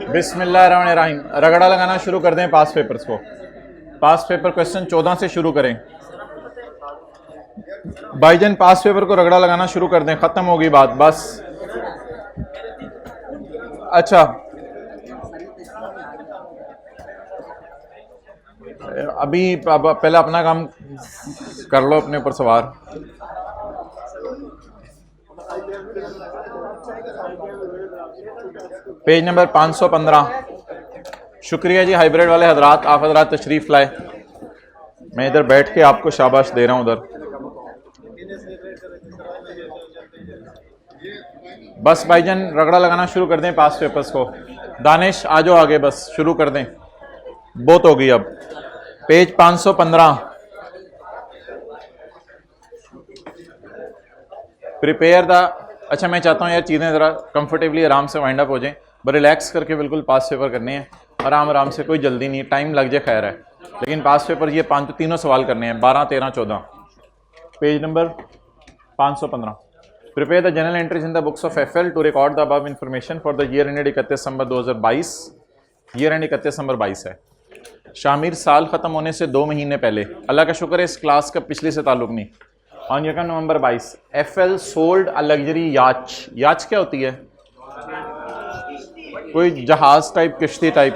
बिस्मिल्लाहिर्रहमानिर्रहीम। रगड़ा लगाना शुरू कर दें पास पेपर्स को। पास पेपर क्वेश्चन 14 से शुरू करें। भाईजान पास पेपर को रगड़ा लगाना शुरू कर दें, खत्म होगी बात बस। अच्छा, अभी पहले अपना काम कर लो, अपने ऊपर सवार। Page number 515। शुक्रिया जी हाइब्रिड वाले हजरात, आप हजरात तशरीफ लाए। मैं इधर बैठ के आपको शाबाश दे रहा हूं उधर। बस भाईजान रगड़ा लगाना शुरू कर दें पास पेपर्स को। दानिश आ जाओ आगे, बस शुरू कर दें, बहुत होगी अब। पेज 515। Prepare the. अच्छा, मैं चाहता हूँ यार चीज़ें ज़रा कंफर्टेबली आराम से वाइंड अप हो जाएं, पर रिलैक्स करके बिल्कुल पास पेपर करने हैं, आराम आराम से, कोई जल्दी नहीं, टाइम लग जाए खैर है, लेकिन पास पेपर ये तीनों सवाल करने हैं, 12, 13, 14। Page number 515। Prepare the journal entries in the books of FL to record the above information for the year ended 31 December 2022। Year end 31 December 22 है। शामिर साल ख़त्म होने से 2 महीने पहले, अल्लाह का शुक्र है इस क्लास का पिछले से ताल्लुक नहीं। ऑन यकम November 22 FL sold a luxury yacht. Yacht क्या होती है? कोई जहाज टाइप, किश्ती type.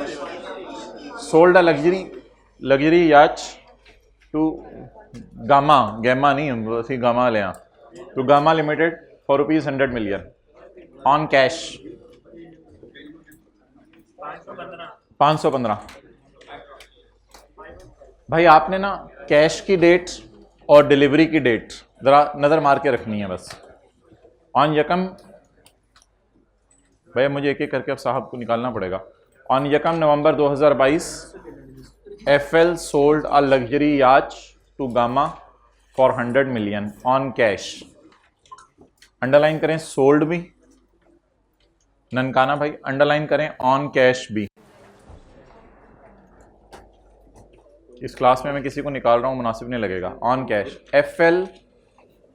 Sold a luxury yacht to gamma, gamma नहीं ਅਸੀਂ गामा लिया, to gamma limited for ₹100 million on cash. 515। भाई आपने ना कैश की डेट और डिलीवरी की डेट ज़रा नज़र मार के रखनी है बस। ऑन यकम, भाई मुझे एक एक करके अब साहब को निकालना पड़ेगा। ऑन यकम November 2022 FL sold a luxury yacht to gamma for 100 million on cash. Underline करें सोल्ड भी, ननकाना भाई अंडरलाइन करें ऑन कैश भी। इस क्लास में मैं किसी को निकाल रहा हूं, मुनासिब नहीं लगेगा। On cash. FL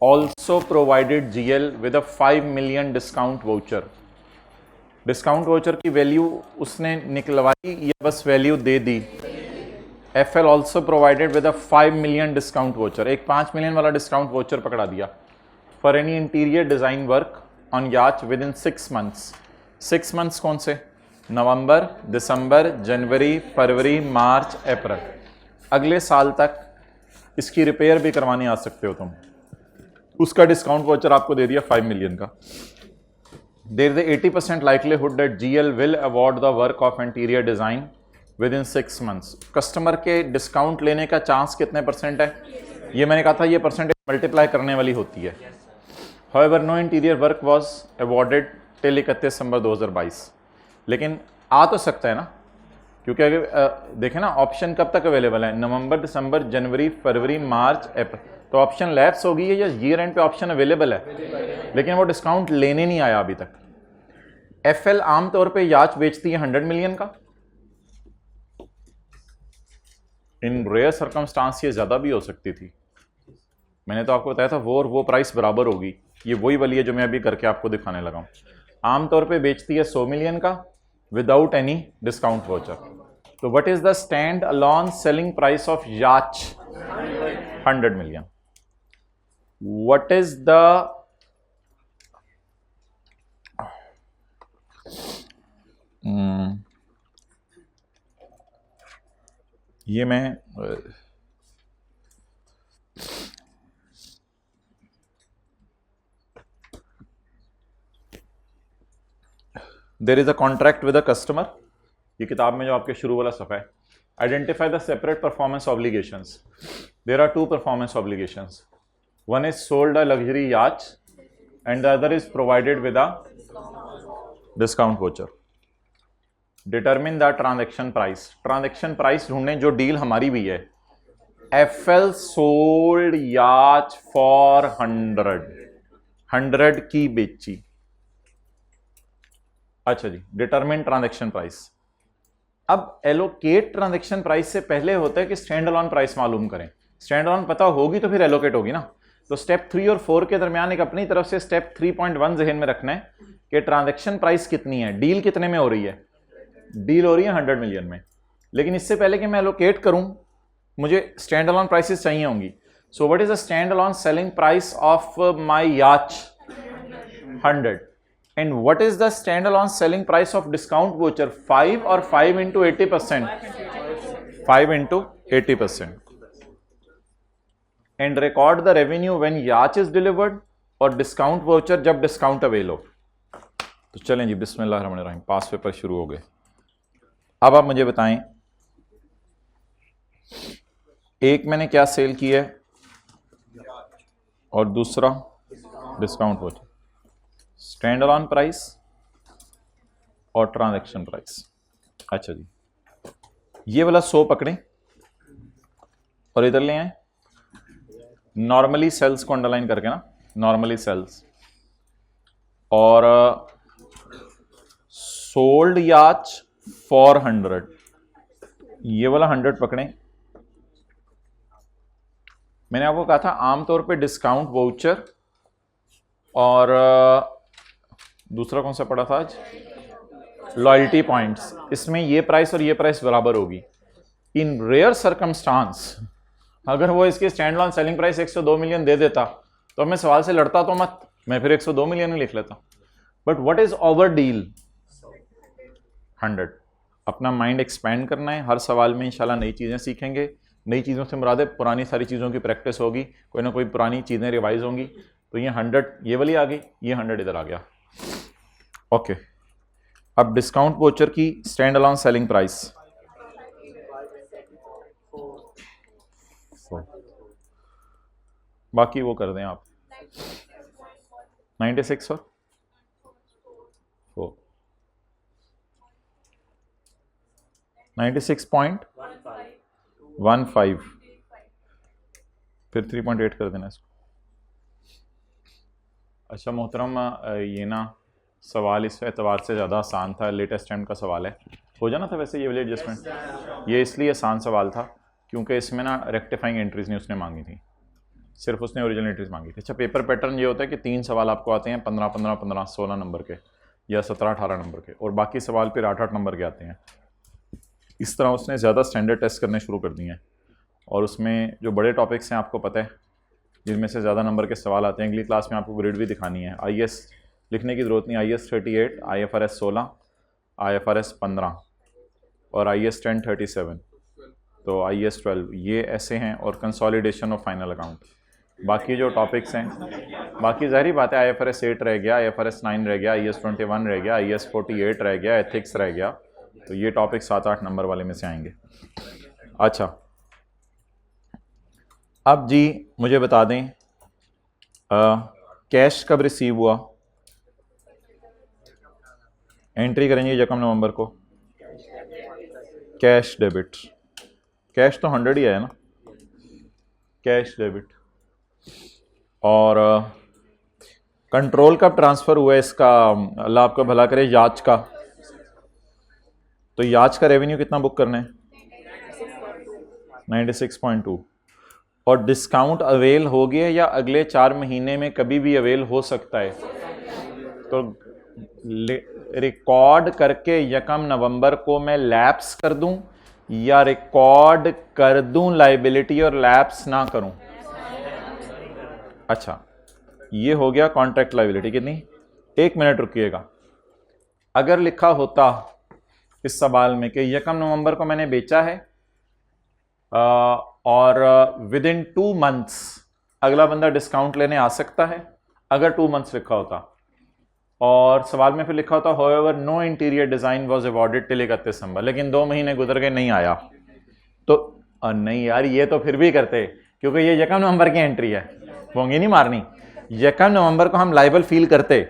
also provided GL with a 5 million discount voucher. Discount voucher की वैल्यू उसने निकलवाई या बस value they the? FL also provided with a 5 million discount voucher, एक 5 मिलियन वाला डिस्काउंट वाउचर पकड़ा दिया। For any interior design work on याच with in 6 months. 6 months कौन से? नवंबर, दिसंबर, जनवरी, फरवरी, मार्च, अप्रैल। अगले साल तक इसकी रिपेयर भी करवाने आ सकते हो तुम। उसका डिस्काउंट वाउचर आपको दे दिया 5 मिलियन का। There is 80% likelihood that GL will award the work of interior design within 6 months. Customer के डिस्काउंट लेने का चांस कितने परसेंट है? ये मैंने कहा था, ये परसेंटेज मल्टीप्लाई करने वाली होती है। However no interior work was awarded till 31 December 2022। लेकिन आ तो सकता है ना, क्योंकि अगर देखें ना ऑप्शन कब तक अवेलेबल है? नवंबर, दिसंबर, जनवरी, फरवरी, मार्च, अप्रैल। तो ऑप्शन लैप्स हो गई है या ईयर एंड पे ऑप्शन अवेलेबल है, लेकिन वो डिस्काउंट लेने नहीं आया अभी तक। एफएल आमतौर पे याच बेचती है 100 मिलियन का। इन रेयर सर्कमस्टांस ये ज्यादा भी हो सकती थी। मैंने तो आपको बताया था वो प्राइस बराबर होगी। ये वही वाली है जो मैं अभी करके आपको दिखाने लगा हूं। आमतौर पे बेचती है 100 मिलियन का विदाउट एनी डिस्काउंट वाउचर। तो what is the stand alone selling price of yacht? 100 million. What is the ये मैं there is a contract with a customer. ये किताब में जो आपके शुरू वाला सफ़ा है। Identify the separate performance obligations. There are 2 performance obligations. One is sold a luxury yacht and the other is provided with a discount voucher. Determine the transaction price. Transaction price ढूंढने जो डील हमारी भी है। FL sold याच for 100 की बेची। अच्छा जी, determine transaction price. अब एलोकेट ट्रांजैक्शन प्राइस से पहले होता है कि स्टैंड अलोन प्राइस मालूम करें। स्टैंड अलोन पता होगी तो फिर एलोकेट होगी ना। तो स्टेप 3 और 4 के दरमियान एक अपनी तरफ से स्टेप 3.1 जहन में रखना है कि ट्रांजैक्शन प्राइस कितनी है, डील कितने में हो रही है। डील हो रही है 100 मिलियन में, लेकिन इससे पहले कि मैं एलोकेट करूं मुझे स्टैंड अलोन प्राइसेस चाहिए होंगी. So what is the stand alone selling price of my याच? 100. And what is the stand alone selling price of discount voucher? 5 और 5 into 80%? 5 into 80%. And record the revenue when याच is delivered, और discount voucher जब discount avail हो. तो चलें जी, बिस्मिल्लाहिर्रहमानिर्रहीम. पास paper शुरू हो गए. अब आप मुझे बताएं, एक मैंने क्या सेल की है और दूसरा discount voucher. Stand alone price और ट्रांजैक्शन प्राइस. अच्छा जी, ये वाला 100 पकड़ें और इधर ले आए. नॉर्मली सेल्स को अंडरलाइन करके ना, नॉर्मली सेल्स. और सोल्ड याच फॉर 100, ये वाला 100 पकड़ें. मैंने आपको कहा था आमतौर पे डिस्काउंट वाउचर और दूसरा कौन सा पड़ा था आज, लॉयल्टी पॉइंट्स, इसमें ये प्राइस और ये प्राइस बराबर होगी. इन रेयर सर्कमस्टांस अगर वो इसकी stand alone selling price 102 million दे देता तो मैं सवाल से लड़ता तो मत, मैं फिर 102 मिलियन ही लिख लेता. But what is over deal? 100. अपना माइंड एक्सपैंड करना है. हर सवाल में इंशाल्लाह नई चीज़ें सीखेंगे. नई चीज़ों से मुराद है पुरानी सारी चीज़ों की प्रैक्टिस होगी, कोई ना कोई पुरानी चीज़ें रिवाइज होंगी. तो ये 100 ये वाली आ गई, ये 100 इधर आ गया. ओके, अब डिस्काउंट वोचर की स्टैंड अलोन सेलिंग प्राइस बाकी वो कर दें आप. 96 और 4 96.15, फिर 3.8 कर देना इसको. अच्छा मोहतरम, ये ना सवाल इस एतबार से ज़्यादा आसान था, लेटेस्ट टाइम का सवाल है. हो जाना था वैसे ये वाली एडजस्टमेंट. ये इसलिए आसान सवाल था क्योंकि इसमें ना रेक्टिफाइंग एंट्रीज नहीं उसने मांगी थी, सिर्फ उसने ओरिजिनल एंट्रीज मांगी थी. अच्छा, पेपर पैटर्न ये होता है कि 3 सवाल आपको आते हैं 15, 15, 15, 16 नंबर के या 17, 18 नंबर के, और बाकी सवाल फिर 8, 8 नंबर के आते हैं. इस तरह उसने ज़्यादा स्टैंडर्ड टेस्ट करने शुरू कर दिए हैं. और उसमें जो बड़े टॉपिक्स हैं आपको पता है जिनमें से ज़्यादा नंबर के सवाल आते हैं, अगली क्लास में आपको ग्रेड भी दिखानी है. IAS लिखने की ज़रूरत नहीं. IAS 38, IFRS 16, IFRS 15 और IAS 10, 37, तो IAS 12 ये ऐसे हैं, और कंसोलिडेशन ऑफ फाइनल अकाउंट. बाकी जो टॉपिक्स हैं, बाकी ज़ाहिर बात है IFRS 8 reh गया, IFRS 9 रह गया, IAS 21 रह गया, IAS 48 रह गया, एथिक्स रह गया. तो ये टॉपिक 7-8 नंबर वाले में से आएंगे. अच्छा, अब जी मुझे बता दें कैश कब रिसीव हुआ? एंट्री करेंगे 1 नवंबर को. कैश डेबिट, कैश तो 100 ही है ना, कैश डेबिट. और कंट्रोल कब ट्रांसफ़र हुआ इसका? अल्लाह आपका भला करे, याच का. तो याच का रेवेन्यू कितना बुक करना है? 96.2. और डिस्काउंट अवेल हो गया या अगले 4 महीने में कभी भी अवेल हो सकता है? तो रिकॉर्ड करके 1 नवंबर को मैं लैप्स कर दूं या रिकॉर्ड कर दूं लाइबिलिटी और लैप्स ना करूं? अच्छा, ये हो गया कॉन्ट्रैक्ट लाइबिलिटी. कितनी? 1 मिनट रुकिएगा. अगर लिखा होता इस सवाल में कि 1 नवंबर को मैंने बेचा है और विद इन 2 मंथ्स अगला बंदा डिस्काउंट लेने आ सकता है, अगर 2 मंथ्स लिखा होता, और सवाल में फिर लिखा होता however no interior design was awarded till 31 दिसंबर, लेकिन 2 महीने गुजर गए नहीं आया, तो नहीं यार ये तो फिर भी करते क्योंकि ये 1 नवंबर की एंट्री है, होंगी नहीं मारनी. 1 नवंबर को हम लाइबल फील करते,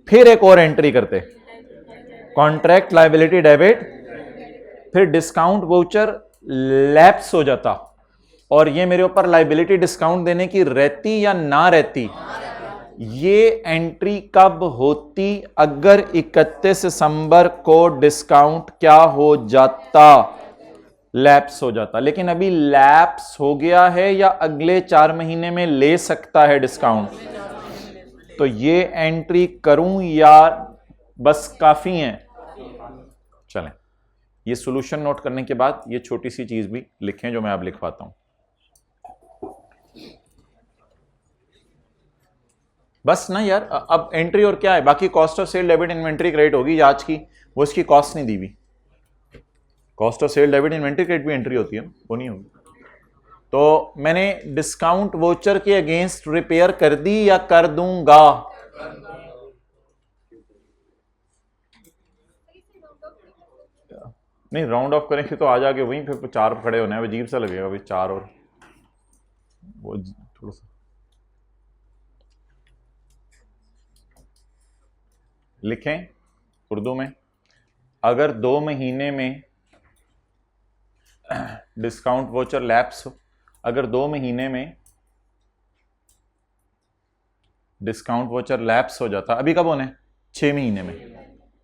फिर एक और एंट्री करते कॉन्ट्रैक्ट लाइबिलिटी डेबिट, फिर डिस्काउंट वाउचर लैप्स हो जाता, और ये मेरे ऊपर लाइबिलिटी डिस्काउंट देने की रहती या ना रहती. ये एंट्री कब होती? अगर 31 दिसंबर को डिस्काउंट क्या हो जाता? लैप्स हो जाता. लेकिन अभी लैप्स हो गया है या अगले 4 महीने में ले सकता है डिस्काउंट, तो ये एंट्री करूं या बस काफी है? चलें. ये सोल्यूशन नोट करने के बाद ये छोटी सी चीज भी लिखें जो मैं अब लिखवाता हूं। बस ना यार, अब एंट्री और क्या है, बाकी cost of sale debit inventory credit होगी आज की, वो इसकी कॉस्ट नहीं दी हुई। Cost of sale debit inventory credit भी एंट्री होती है, वो नहीं होगी। तो मैंने डिस्काउंट वोचर के अगेंस्ट रिपेयर कर दी या कर दूंगा? नहीं, राउंड ऑफ करेंगे तो आ जाके वहीं फिर 4 खड़े होने हैं, अजीब सा लगेगा भाई 4 और वो थोड़ा सा लिखें उर्दू में। अगर 2 महीने में डिस्काउंट वोचर लैप्स, अगर 2 महीने में डिस्काउंट वोचर लैप्स हो जाता, अभी कब होने, 6 महीने में,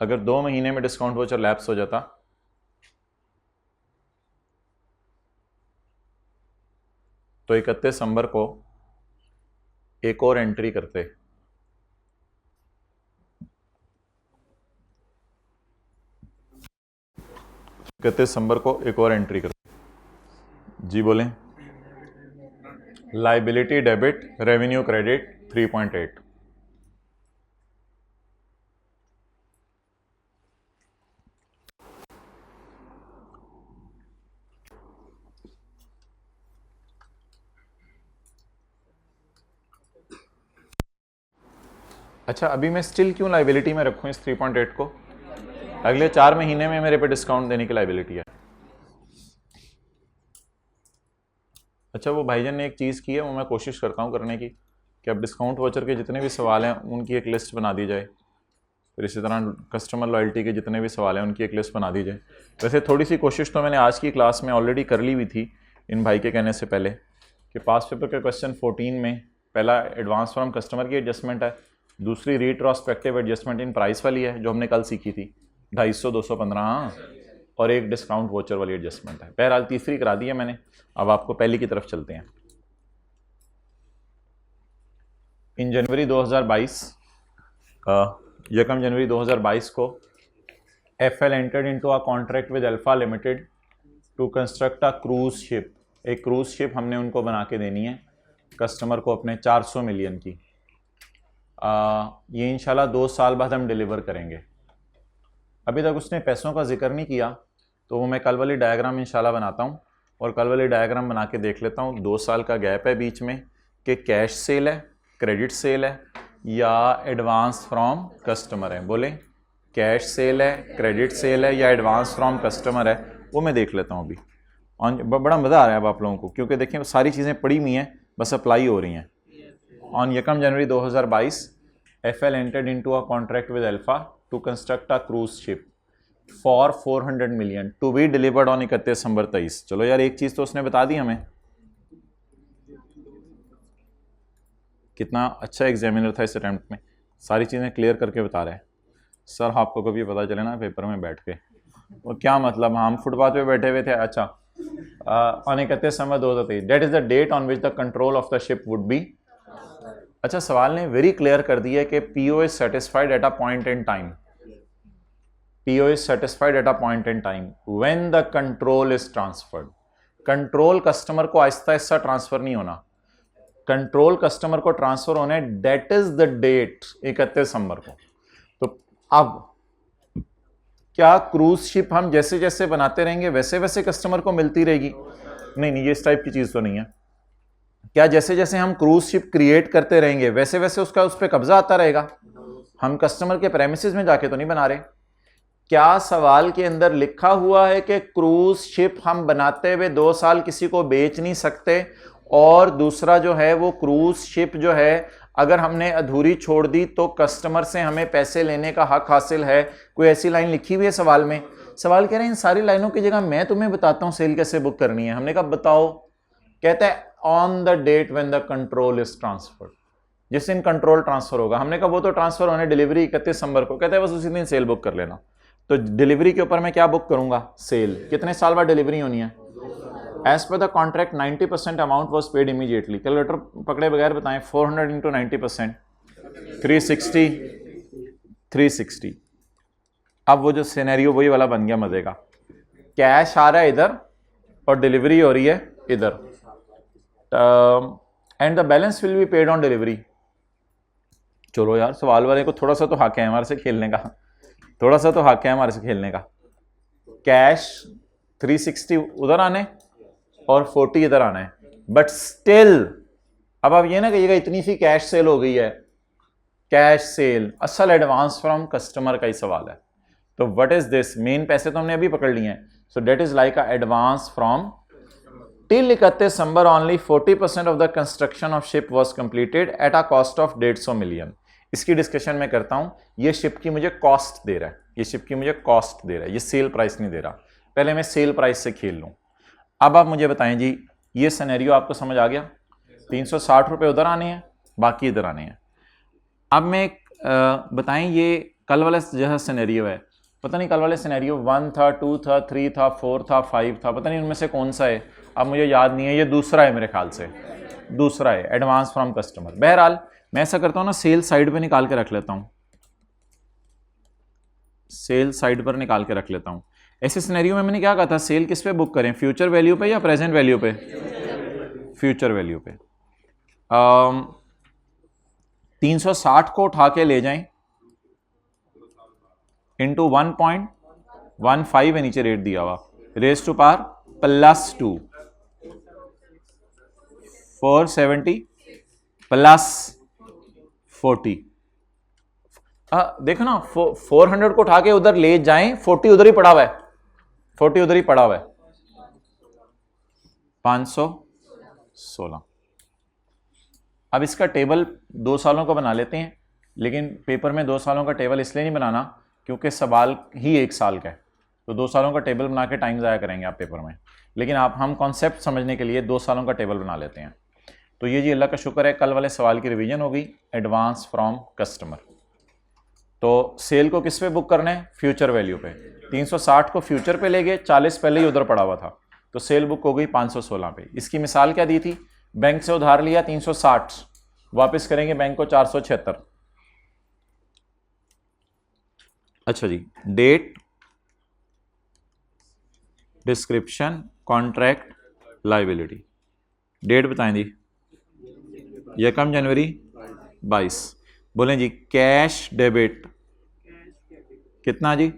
अगर 2 महीने में डिस्काउंट वोचर लैप्स हो जाता तो 31 दिसंबर को एक और एंट्री करते। 31 दिसंबर को एक और एंट्री करते। जी बोलें। Liability debit revenue credit 3.8। अच्छा, अभी मैं स्टिल क्यों लाइबिलिटी में रखूं इस 3.8 को? अगले 4 महीने में मेरे पे डिस्काउंट देने की लाइबिलिटी है। अच्छा, वो भाईजान ने एक चीज़ की है, वो मैं कोशिश करता हूँ करने की, कि अब डिस्काउंट वाचर के जितने भी सवाल हैं उनकी एक लिस्ट बना दी जाए, फिर इसी तरह कस्टमर लॉयल्टी के जितने भी सवाल हैं उनकी एक लिस्ट बना दी जाए। वैसे थोड़ी सी कोशिश तो मैंने आज की क्लास में ऑलरेडी कर ली हुई थी इन भाई के कहने से पहले, कि पास पेपर के क्वेश्चन 14 में पहला एडवांस फ्रॉम कस्टमर की एडजस्टमेंट है, दूसरी रिट्रोस्पेक्टिव एडजस्टमेंट इन प्राइस वाली है जो हमने कल सीखी थी 250 215, और एक डिस्काउंट वोचर वाली एडजस्टमेंट है। बहरहाल तीसरी करा दी है मैंने, अब आपको पहली की तरफ चलते हैं। इन जनवरी 2022 यकम जनवरी 2022 को FL entered into a contract with alpha limited to construct a cruise ship. एक क्रूज शिप हमने उनको बना के देनी है कस्टमर को अपने 400 मिलियन की। ये इंशाल्लाह 2 साल बाद हम डिलीवर करेंगे। अभी तक उसने पैसों का जिक्र नहीं किया, तो वो मैं कल वाली डायग्राम इंशाल्लाह बनाता हूँ और कल वाली डायग्राम बना के देख लेता हूँ 2 साल का गैप है बीच में, कि कैश सेल है, क्रेडिट सेल है या एडवांस फ्रॉम कस्टमर है। बोले कैश सेल है, क्रेडिट सेल है या एडवांस फ्रॉम कस्टमर है, वो मैं देख लेता हूँ अभी। और बड़ा मज़ा आ रहा है अब आप लोगों को, क्योंकि देखिए सारी चीज़ें पड़ी हुई हैं, बस अप्लाई हो रही हैं। ऑन यकम जनवरी 2022 FL entered into a contract with alpha to construct a cruise ship for 400 million to be delivered on 31 December 23। चलो यार, एक चीज़ तो उसने बता दी हमें। कितना अच्छा एग्जामिनर था इस अटेम्प्ट में, सारी चीज़ें क्लियर करके बता रहे हैं। सर आपको कभी पता चले ना पेपर में बैठ के, और क्या मतलब हम फुटपाथ पे बैठे हुए थे। अच्छा, on 31 December 2023 date is the date on which the control of the ship would be. अच्छा, सवाल ने वेरी क्लियर कर दिया है कि PO is satisfied at a point in time. PO is satisfied at a point in time when the control is transferred. Control customer को आहिस्ता आहिस्ता ट्रांसफर नहीं होना, कंट्रोल कस्टमर को ट्रांसफर होना है, डेट इज द डेट 31 दिसंबर को। तो अब क्या क्रूज शिप हम जैसे जैसे बनाते रहेंगे वैसे वैसे कस्टमर को मिलती रहेगी? नहीं नहीं, ये इस टाइप की चीज तो नहीं है। क्या जैसे जैसे हम क्रूज शिप क्रिएट करते रहेंगे वैसे वैसे उसका उस पर कब्जा आता रहेगा? हम कस्टमर के प्रेमिसेस में जाके तो नहीं बना रहे। क्या सवाल के अंदर लिखा हुआ है कि क्रूज शिप हम बनाते हुए 2 साल किसी को बेच नहीं सकते, और दूसरा जो है वो क्रूज शिप जो है अगर हमने अधूरी छोड़ दी तो कस्टमर से हमें पैसे लेने का हक हासिल है? कोई ऐसी लाइन लिखी हुई है सवाल में? सवाल कह रहे हैं इन सारी लाइनों की जगह मैं तुम्हें बताता हूं सेल कैसे बुक करनी है। हमने कहा बताओ, कहता है on the date when the control is transferred, जिस दिन कंट्रोल ट्रांसफर होगा। हमने कहा वो तो ट्रांसफर होने डिलीवरी 31 दिसंबर को, कहता है बस उसी दिन सेल बुक कर लेना। तो डिलीवरी के ऊपर मैं क्या बुक करूंगा? सेल। कितने साल बाद डिलीवरी होनी है? As per the contract 90% amount was paid immediately. Calculator पकड़े बगैर बताएं, 400 इंटू 90%, 360। अब वो जो सिनेरियो वही वाला बन गया मजे का। कैश आ रहा है इधर और डिलीवरी हो रही है इधर, and the balance will be paid on delivery. चलो यार, सवाल वाले को थोड़ा सा तो हक है हमारे से खेलने का, थोड़ा सा तो हक है हमारे से खेलने का। कैश 360 उधर आने और 40 इधर आना है, बट स्टिल अब आप ये ना कहिएगा इतनी सी कैश सेल हो गई है, कैश सेल असल एडवांस फ्रॉम कस्टमर का ही सवाल है। तो व्हाट इज दिस, मेन पैसे तो हमने अभी पकड़ लिए हैं, so date is like a advance from till 31 दिसंबर only 40% of the construction of ship was completed at a cost of 150 million. इसकी डिस्कशन मैं करता हूं, ये शिप की मुझे कॉस्ट दे रहा है, ये शिप की मुझे कॉस्ट दे रहा है, ये सेल प्राइस नहीं दे रहा। पहले मैं सेल प्राइस से खेल लूं। अब आप मुझे बताएं जी, ये सिनेरियो आपको समझ आ गया? 360 रुपए उधर आने हैं, बाकी इधर आने हैं। अब मैं बताएं, ये कल वाला जो सिनेरियो है, पता नहीं कल वाले सिनेरियो 1 था, 2 था, 3 था, 4 था, 5 था, पता नहीं उनमें से कौन सा है, अब मुझे याद नहीं है। ये दूसरा है मेरे ख्याल से, दूसरा है एडवांस फ्रॉम कस्टमर। बहरहाल मैं ऐसा करता हूँ ना, सेल साइड पे निकाल के रख लेता हूँ, सेल साइड पर निकाल के रख लेता हूँ। ऐसे सिनेरियो में मैंने क्या कहा था, सेल किस पे बुक करें, फ्यूचर वैल्यू पे या प्रेजेंट वैल्यू पे? फ्यूचर वैल्यू पे। 360 को उठा के ले जाएं इंटू 1.15 है, नीचे रेट दिया हुआ, रेज टू पावर +2, 470 प्लस 40। देखो ना, 400 को उठा के उधर ले जाएं, 40 उधर ही पड़ा हुआ है, 40 उधर ही पड़ा हुआ है, 516। अब इसका टेबल 2 सालों का बना लेते हैं, लेकिन पेपर में 2 सालों का टेबल इसलिए नहीं बनाना क्योंकि सवाल ही 1 साल का है, तो 2 सालों का टेबल बना के टाइम ज़ाया करेंगे आप पेपर में। लेकिन हम कॉन्सेप्ट समझने के लिए 2 सालों का टेबल बना लेते हैं। तो ये जी अल्लाह का शुक्र है, कल वाले सवाल की रिवीजन हो गई, एडवांस फ्रॉम कस्टमर। तो सेल को किस पे बुक करना है, फ्यूचर वैल्यू पे। 360 को फ्यूचर पे ले गए, 40 पहले ही उधर पड़ा हुआ था, तो सेल बुक हो गई 516 पे। इसकी मिसाल क्या दी थी, बैंक से उधार लिया 360, वापस करेंगे बैंक को 476। अच्छा जी, date, description, contract, liability. Date बताएं जी, 1 जनवरी 22। बोलें जी कैश डेबिट कितना जी,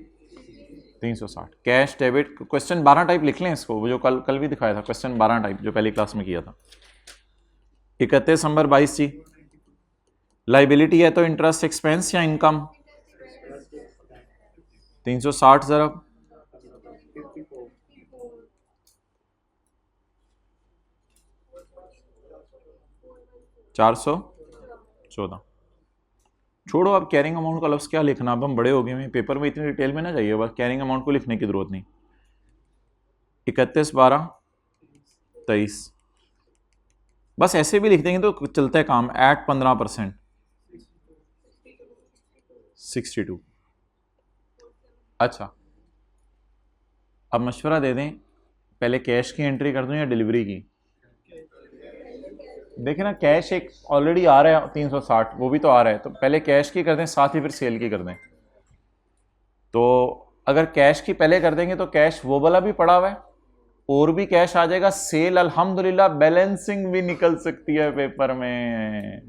360। कैश डेबिट, क्वेश्चन 12 टाइप लिख लें इसको, वो जो कल भी दिखाया था, क्वेश्चन 12 टाइप जो पहली क्लास में किया था। 31 दिसंबर 22 जी। लाइबिलिटी है तो इंटरेस्ट एक्सपेंस या इनकम, 360 जरा 414। छोड़ो अब कैरिंग अमाउंट का लफ्ज़ क्या लिखना, अब हम बड़े हो गए हैं, पेपर में इतनी डिटेल में ना जाइए, बस कैरिंग अमाउंट को लिखने की जरूरत नहीं। 31/12/23, बस ऐसे भी लिख देंगे तो चलता है काम। एट 15%, 62। अच्छा, अब मशवरा दे दें, पहले कैश की एंट्री कर दूं या डिलीवरी की? देखें ना, कैश एक ऑलरेडी आ रहा है 360, वो भी तो आ रहा है, तो पहले कैश की कर दें, साथ ही फिर सेल की कर दें। तो अगर कैश की पहले कर देंगे तो कैश वो वाला भी पड़ा हुआ है और भी कैश आ जाएगा, सेल अल्हम्दुलिल्लाह बैलेंसिंग भी निकल सकती है पेपर में,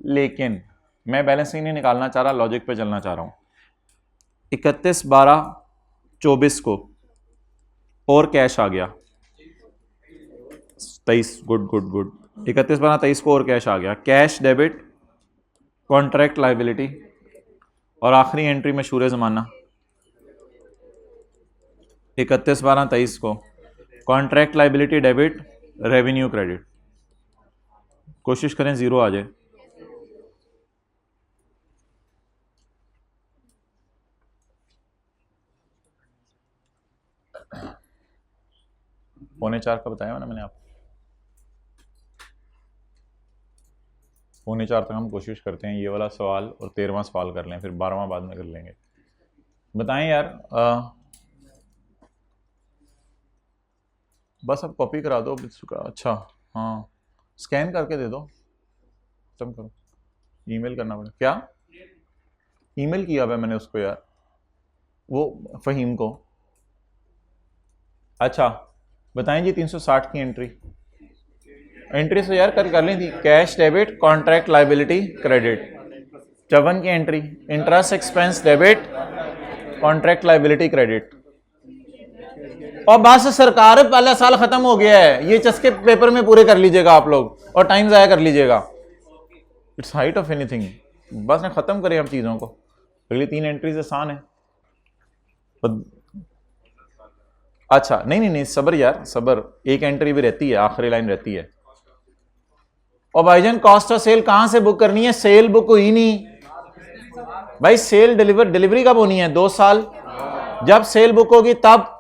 लेकिन मैं बैलेंसिंग नहीं निकालना चाह रहा, लॉजिक पे चलना चाह रहा हूं। 31/12/24 को और कैश आ गया 23, गुड गुड गुड। 31/12/23 को और कैश आ गया, कैश डेबिट, कॉन्ट्रैक्ट लाइबिलिटी, और आखिरी एंट्री में शूरे ज़माना 31/12/23 को contract liability debit, revenue credit. कोशिश करें जीरो आ जाए। पौने 4 का बताया ना मैंने आपको, 3:45 तक हम कोशिश करते हैं ये वाला सवाल और 13वां सवाल कर लें, फिर 12वां बाद में कर लेंगे। बताएं यार, बस अब कॉपी करा दो इसका। अच्छा हाँ, स्कैन करके दे दो, खत्म करो, ईमेल करना पड़ेगा क्या? ईमेल किया हुआ मैंने उसको यार, वो फ़हीम को। अच्छा बताएं जी 360 की एंट्री से यार कर ली थी, cash debit, contract liability credit. 54 की entry, interest expense debit, contract liability credit. और बस सरकार पहला साल खत्म हो गया है, ये चस्के पेपर में पूरे कर लीजिएगा आप लोग और टाइम जाया कर लीजिएगा। इट्स हाइट ऑफ एनीथिंग, बस ने खत्म करें अब चीजों को। अगली 3 एंट्रीज आसान है। अच्छा नहीं सबर यार सबर, एक एंट्री भी रहती है, आखिरी लाइन रहती है। और भाईजान कॉस्ट ऑफ सेल कहां से बुक करनी है? सेल बुक हुई नहीं भाई, सेल डिलीवरी कब होनी है? 2 साल, जब सेल बुक होगी तब।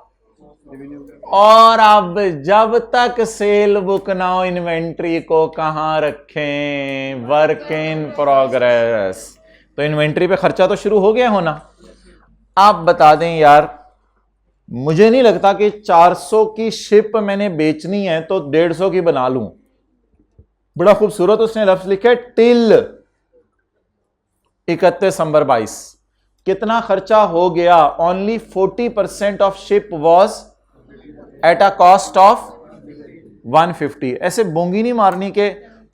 और अब जब तक सेल बुक ना हो इन्वेंट्री को कहां रखें? Work in progress. तो इन्वेंट्री पे खर्चा तो शुरू हो गया होना। आप बता दें यार, मुझे नहीं लगता कि 400 की शिप मैंने बेचनी है तो 150 की बना लूं। बड़ा खूबसूरत उसने लफ्ज लिखे, टिल 31 दिसंबर 22। कितना खर्चा हो गया? Only 40% of ship was at a cost of 150। ऐसे बोंगी नहीं मारनी के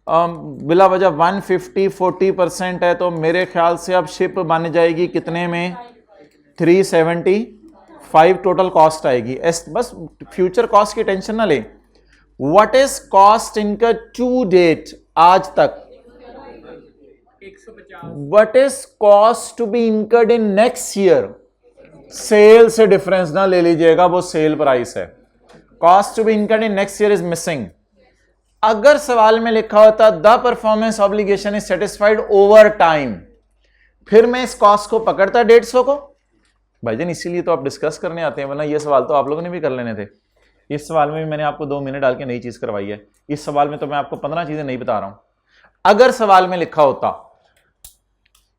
बिला वजह 150 40% है, तो मेरे ख्याल से अब शिप बन जाएगी कितने में? 375 टोटल कॉस्ट आएगी। बस फ्यूचर कॉस्ट की टेंशन ना ले। What is cost income to date आज तक? What is cost to be incurred in next year? Sale से डिफरेंस ना ले लीजिएगा, वो सेल प्राइस है। Cost to be incurred in next year is missing. अगर सवाल में लिखा होता the performance obligation is satisfied over time, फिर मैं इस कॉस्ट को पकड़ता 150 को। भाईजान इसीलिए तो आप डिस्कस करने आते हैं, वरना ये सवाल तो आप लोगों ने भी कर लेने थे। इस सवाल में भी मैंने आपको 2 मिनट डाल के नई चीज करवाई है। इस सवाल में तो मैं आपको 15 चीजें नहीं बता रहा हूं। अगर सवाल में लिखा होता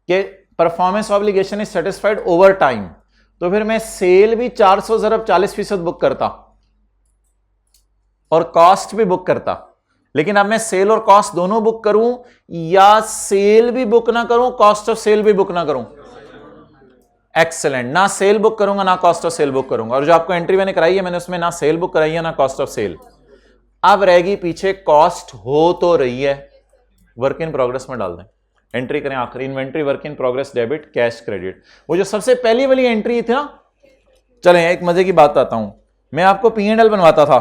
कि performance obligation is satisfied over time, तो फिर मैं सेल भी 400 ज़रब 40% बुक करता और कॉस्ट भी बुक करता। लेकिन अब मैं सेल और कॉस्ट दोनों बुक करूं, या सेल भी बुक ना करूं, कॉस्ट ऑफ सेल भी बुक ना करूं? एक्सेलेंट, ना सेल बुक करूंगा ना कॉस्ट ऑफ सेल बुक करूंगा। और जो आपको एंट्री मैंने कराई है, मैंने उसमें ना सेल बुक कराई है ना कॉस्ट ऑफ सेल। अब रहेगी पीछे कॉस्ट हो तो रही है, वर्क इन प्रोग्रेस में डाल दें। एंट्री करें आखिरी, inventory work in progress debit cash credit. वो जो सबसे पहली वाली एंट्री थी ना, चलें एक मजे की बात आता हूं। मैं आपको P&L बनवाता था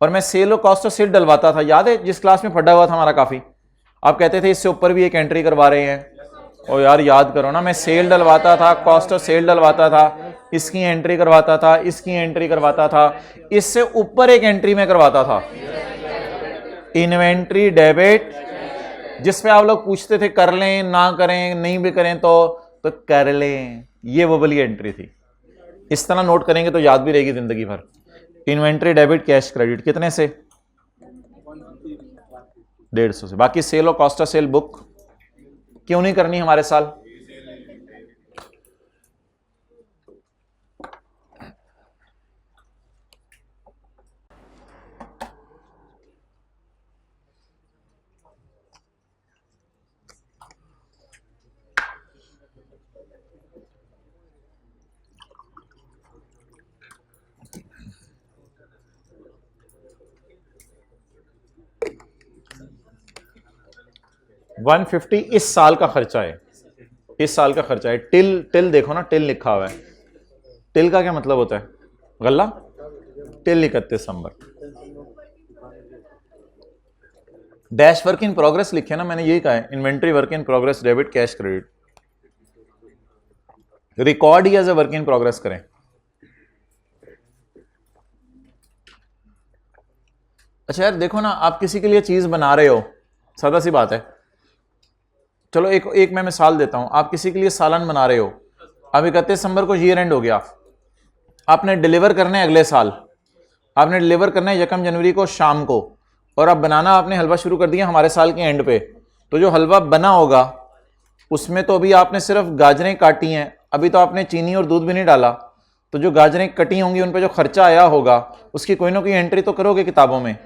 और मैं सेल और कॉस्ट ऑफ सेल डलवाता था। याद है जिस क्लास में फटा हुआ था हमारा काफी? आप कहते थे इससे ऊपर भी एक एंट्री करवा रहे हैं। और यार याद करो ना, मैं सेल डलवाता था, कॉस्ट ऑफ सेल डलवाता था, इसकी एंट्री करवाता था, इसकी एंट्री करवाता था, इससे ऊपर एक एंट्री में करवाता था इन्वेंट्री डेबिट, जिसमें आप लोग पूछते थे कर लें ना करें, नहीं भी करें तो कर लें। ये वो वाली एंट्री थी। इस तरह नोट करेंगे तो याद भी रहेगी जिंदगी भर। इन्वेंट्री डेबिट कैश क्रेडिट कितने से? 150 से। बाकी सेल और कॉस्ट ऑफ सेल बुक क्यों नहीं करनी हमारे साल? $150 इस साल का खर्चा है, इस साल का खर्चा है। टिल देखो ना, टिल लिखा हुआ है। टिल का क्या मतलब होता है? गल्ला। Till 31 December. Dash work in progress लिखे ना, मैंने यही कहा है, inventory work in progress debit cash credit. Record ही as a work in progress करें। अच्छा यार देखो ना, आप किसी के लिए चीज बना रहे हो, सादा सी बात है। चलो एक मैं मिसाल देता हूं। आप किसी के लिए सालन बना रहे हो, अब 31 दिसंबर को ईयर एंड हो गया, आपने डिलीवर करना है अगले साल, आपने डिलीवर करना है 1 जनवरी को शाम को, और अब बनाना आपने हलवा शुरू कर दिया हमारे साल के एंड पे। तो जो हलवा बना होगा उसमें तो अभी आपने सिर्फ गाजरें काटी हैं, अभी तो आपने चीनी और दूध भी नहीं डाला। तो जो गाजरें कटी होंगी उन पर जो खर्चा आया होगा उसकी कोई ना कोई एंट्री तो करोगे किताबों में।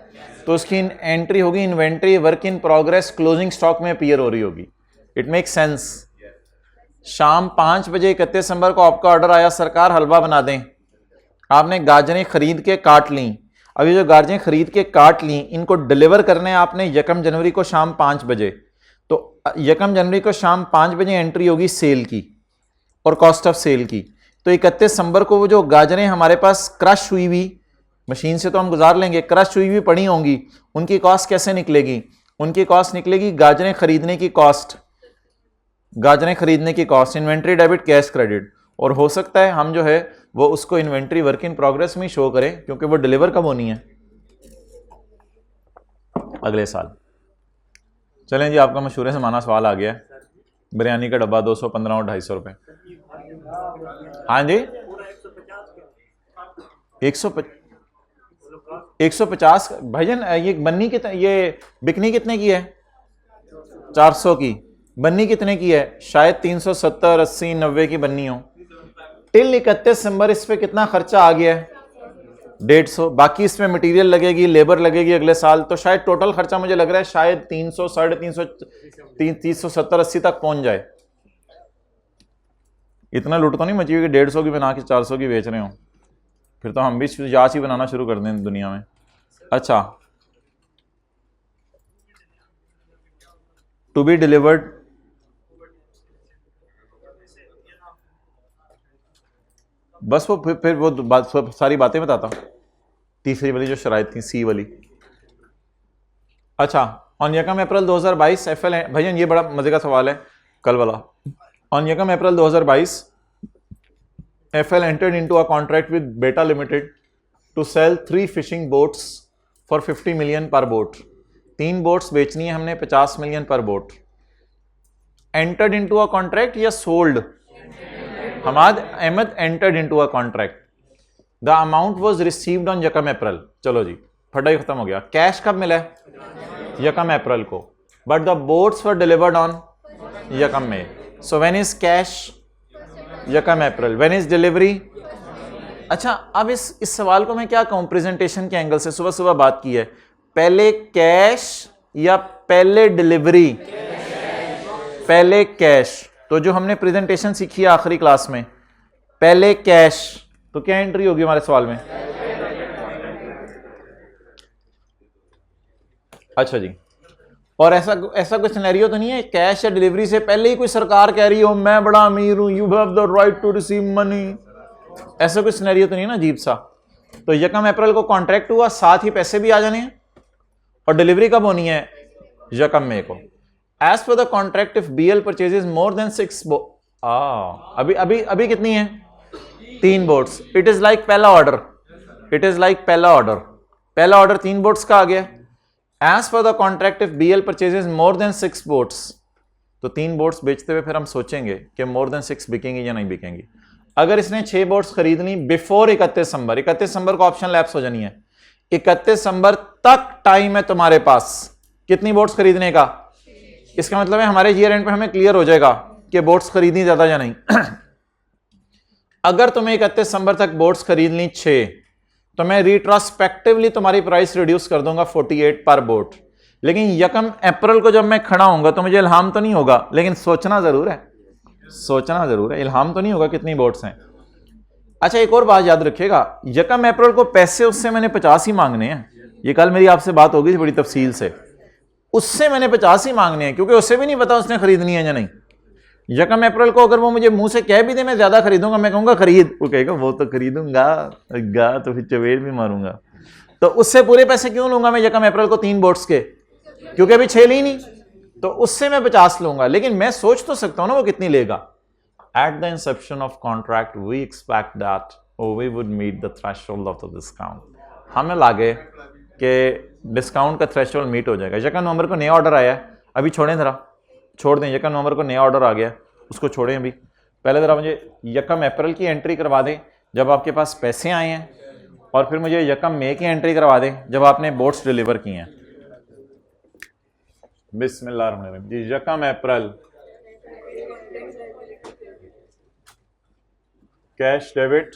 तो उसकी एंट्री होगी inventory work in progress closing stock में अपीयर हो रही होगी। It make sense. शाम 5 बजे 31 दिसंबर को आपका ऑर्डर आया, सरकार हलवा बना दें। आपने गाजरें खरीद के काट ली, अभी जो गाजरें खरीद के काट ली इनको डिलीवर करने आपने 1 जनवरी को शाम 5 बजे, तो 1 जनवरी को शाम 5 बजे एंट्री होगी सेल की और कॉस्ट ऑफ सेल की। तो 31 दिसंबर को वो जो गाजरें हमारे पास क्रश हुई हुई, मशीन से तो हम गुजार लेंगे, क्रश हुई हुई पड़ी होंगी, उनकी कॉस्ट कैसे निकलेगी? उनकी कॉस्ट निकलेगी गाजरें खरीदने की कॉस्ट, गाजरें खरीदने की cost, inventory debit cash credit. और हो सकता है हम जो है वो उसको इन्वेंट्री वर्क इन प्रोग्रेस में शो करें, क्योंकि वो डिलीवर कब होनी है? अगले साल। चलें जी, आपका मशहूर समाना सवाल आ गया है। बिरयानी का डब्बा 215 और 250 रुपये। हाँ जी, 150 भाईजान। ये बन्नी कितने, ये बिकनी कितने की है? 400 की। बन्नी कितने की है? शायद 370, 80, 90 की बन्नी हो। टिल 31 दिसंबर इस पे कितना खर्चा आ गया है? 150। बाकी इसमें मटेरियल लगेगी, लेबर लगेगी अगले साल, तो शायद टोटल खर्चा मुझे लग रहा है शायद 300, 350, 370, 80 तक पहुंच जाए। इतना लूट तो नहीं मची हुई कि 150 की बना के 400 की बेच रहे हो, फिर तो हम भी जांच ही बनाना शुरू कर दें दुनिया में। अच्छा, टू बी डिलीवर्ड, बस वो फिर वो सारी बातें बताता हूं। तीसरी वाली जो शराइत थी, सी वाली। अच्छा, ऑन यकम अप्रैल 2022 एफएल, भैया ये बड़ा मजे का सवाल है कल वाला। ऑन यकम April 2022 FL entered into a contract with Beta limited to sell 3 fishing boats for 50 million पर बोट। 3 बोट्स बेचनी है हमने 50 मिलियन पर boat. Entered into a contract या sold? Hamad Ahmad entered into a contract. The amount was received on यकम April. चलो जी, फटा ही खत्म हो गया। कैश कब मिला है? यकम अप्रैल को, but the boats were delivered on यकम में। So when is cash? यकम अप्रैल। When is delivery? अच्छा, अब इस सवाल को मैं क्या कहूं प्रेजेंटेशन के एंगल से? सुबह सुबह बात की है, पहले कैश या पहले डिलीवरी? पहले कैश। तो जो हमने प्रेजेंटेशन सीखी है आखिरी क्लास में, पहले कैश, तो क्या एंट्री होगी हमारे सवाल में? अच्छा जी, और ऐसा कोई सिनेरियो तो नहीं है कैश या डिलीवरी से पहले ही कोई सरकार कह रही हो मैं बड़ा अमीर हूं, you have the right to receive money? ऐसा कोई सिनेरियो तो नहीं ना अजीब सा? तो यकम अप्रैल को कॉन्ट्रैक्ट हुआ, साथ ही पैसे भी आ जाने हैं, और डिलीवरी कब होनी है? यकम मई को। As per the contract if BL purchases more than 6 अभी अभी अभी कितनी है? 3 बोट्स। इट इज लाइक पहला ऑर्डर, इट इज लाइक पहला ऑर्डर। पहला ऑर्डर 3 बोट्स का आ गया। As per the contract if BL purchases more than 6 boats, तो 3 बोट्स बेचते हुए फिर हम सोचेंगे कि मोर देन 6 बिकेंगी या नहीं बिकेंगी। अगर इसने 6 बोट्स खरीदनी बिफोर 31 दिसंबर, 31 दिसंबर को ऑप्शन लैप्स हो जानी है, 31 दिसंबर तक टाइम है तुम्हारे पास कितनी बोट्स खरीदने का। इसका मतलब है हमारे ईयर एंड पे हमें क्लियर हो जाएगा कि बोट्स खरीदनी ज्यादा या नहीं। अगर तुम्हें 31 दिसंबर तक बोट्स खरीद ली 6, तो मैं रिट्रोस्पेक्टिवली तुम्हारी प्राइस रिड्यूस कर दूंगा 48 पर बोट। लेकिन यकम अप्रैल को जब मैं खड़ा होऊंगा तो मुझे इल्हाम तो नहीं होगा, लेकिन सोचना जरूर है, सोचना जरूर है, इल्हाम तो नहीं होगा कितनी बोट्स हैं। अच्छा, एक और बात याद रखिएगा, यकम अप्रैल को पैसे उससे मैंने 50 ही मांगने हैं। ये कल मेरी आपसे बात होगी बड़ी तफसील से, उससे मैंने 50 ही मांगने हैं, क्योंकि उससे भी नहीं पता उसने खरीदनी है या नहीं। यकम अप्रैल को अगर वो मुझे मुंह से कह भी दे मैं ज्यादा खरीदूंगा, मैं कहूंगा खरीद, वो कहेगा वो तो खरीदूंगा तो फिर चवेर भी मारूंगा। तो उससे पूरे पैसे क्यों लूंगा मैं यकम अप्रैल को 3 बोट्स के? क्योंकि अभी 6 ली नहीं, तो उससे मैं 50 लूंगा। लेकिन मैं सोच तो सकता हूं ना वो कितनी लेगा। At the inception of contract we expect that we would meet the threshold of the discount. हमें लागे कि डिस्काउंट का थ्रेशोल्ड मीट हो जाएगा। यकम नवंबर को नया ऑर्डर आया है, अभी छोड़ें जरा, छोड़ दें। यकम नवंबर को नया ऑर्डर आ गया, उसको छोड़ें अभी। पहले ज़रा मुझे यकम अप्रैल की एंट्री करवा दें जब आपके पास पैसे आए हैं, और फिर मुझे यकम मई की एंट्री करवा दें जब आपने बोट्स डिलीवर किए हैं। बिस्मिल्लाह जी, यकम अप्रैल cash debit,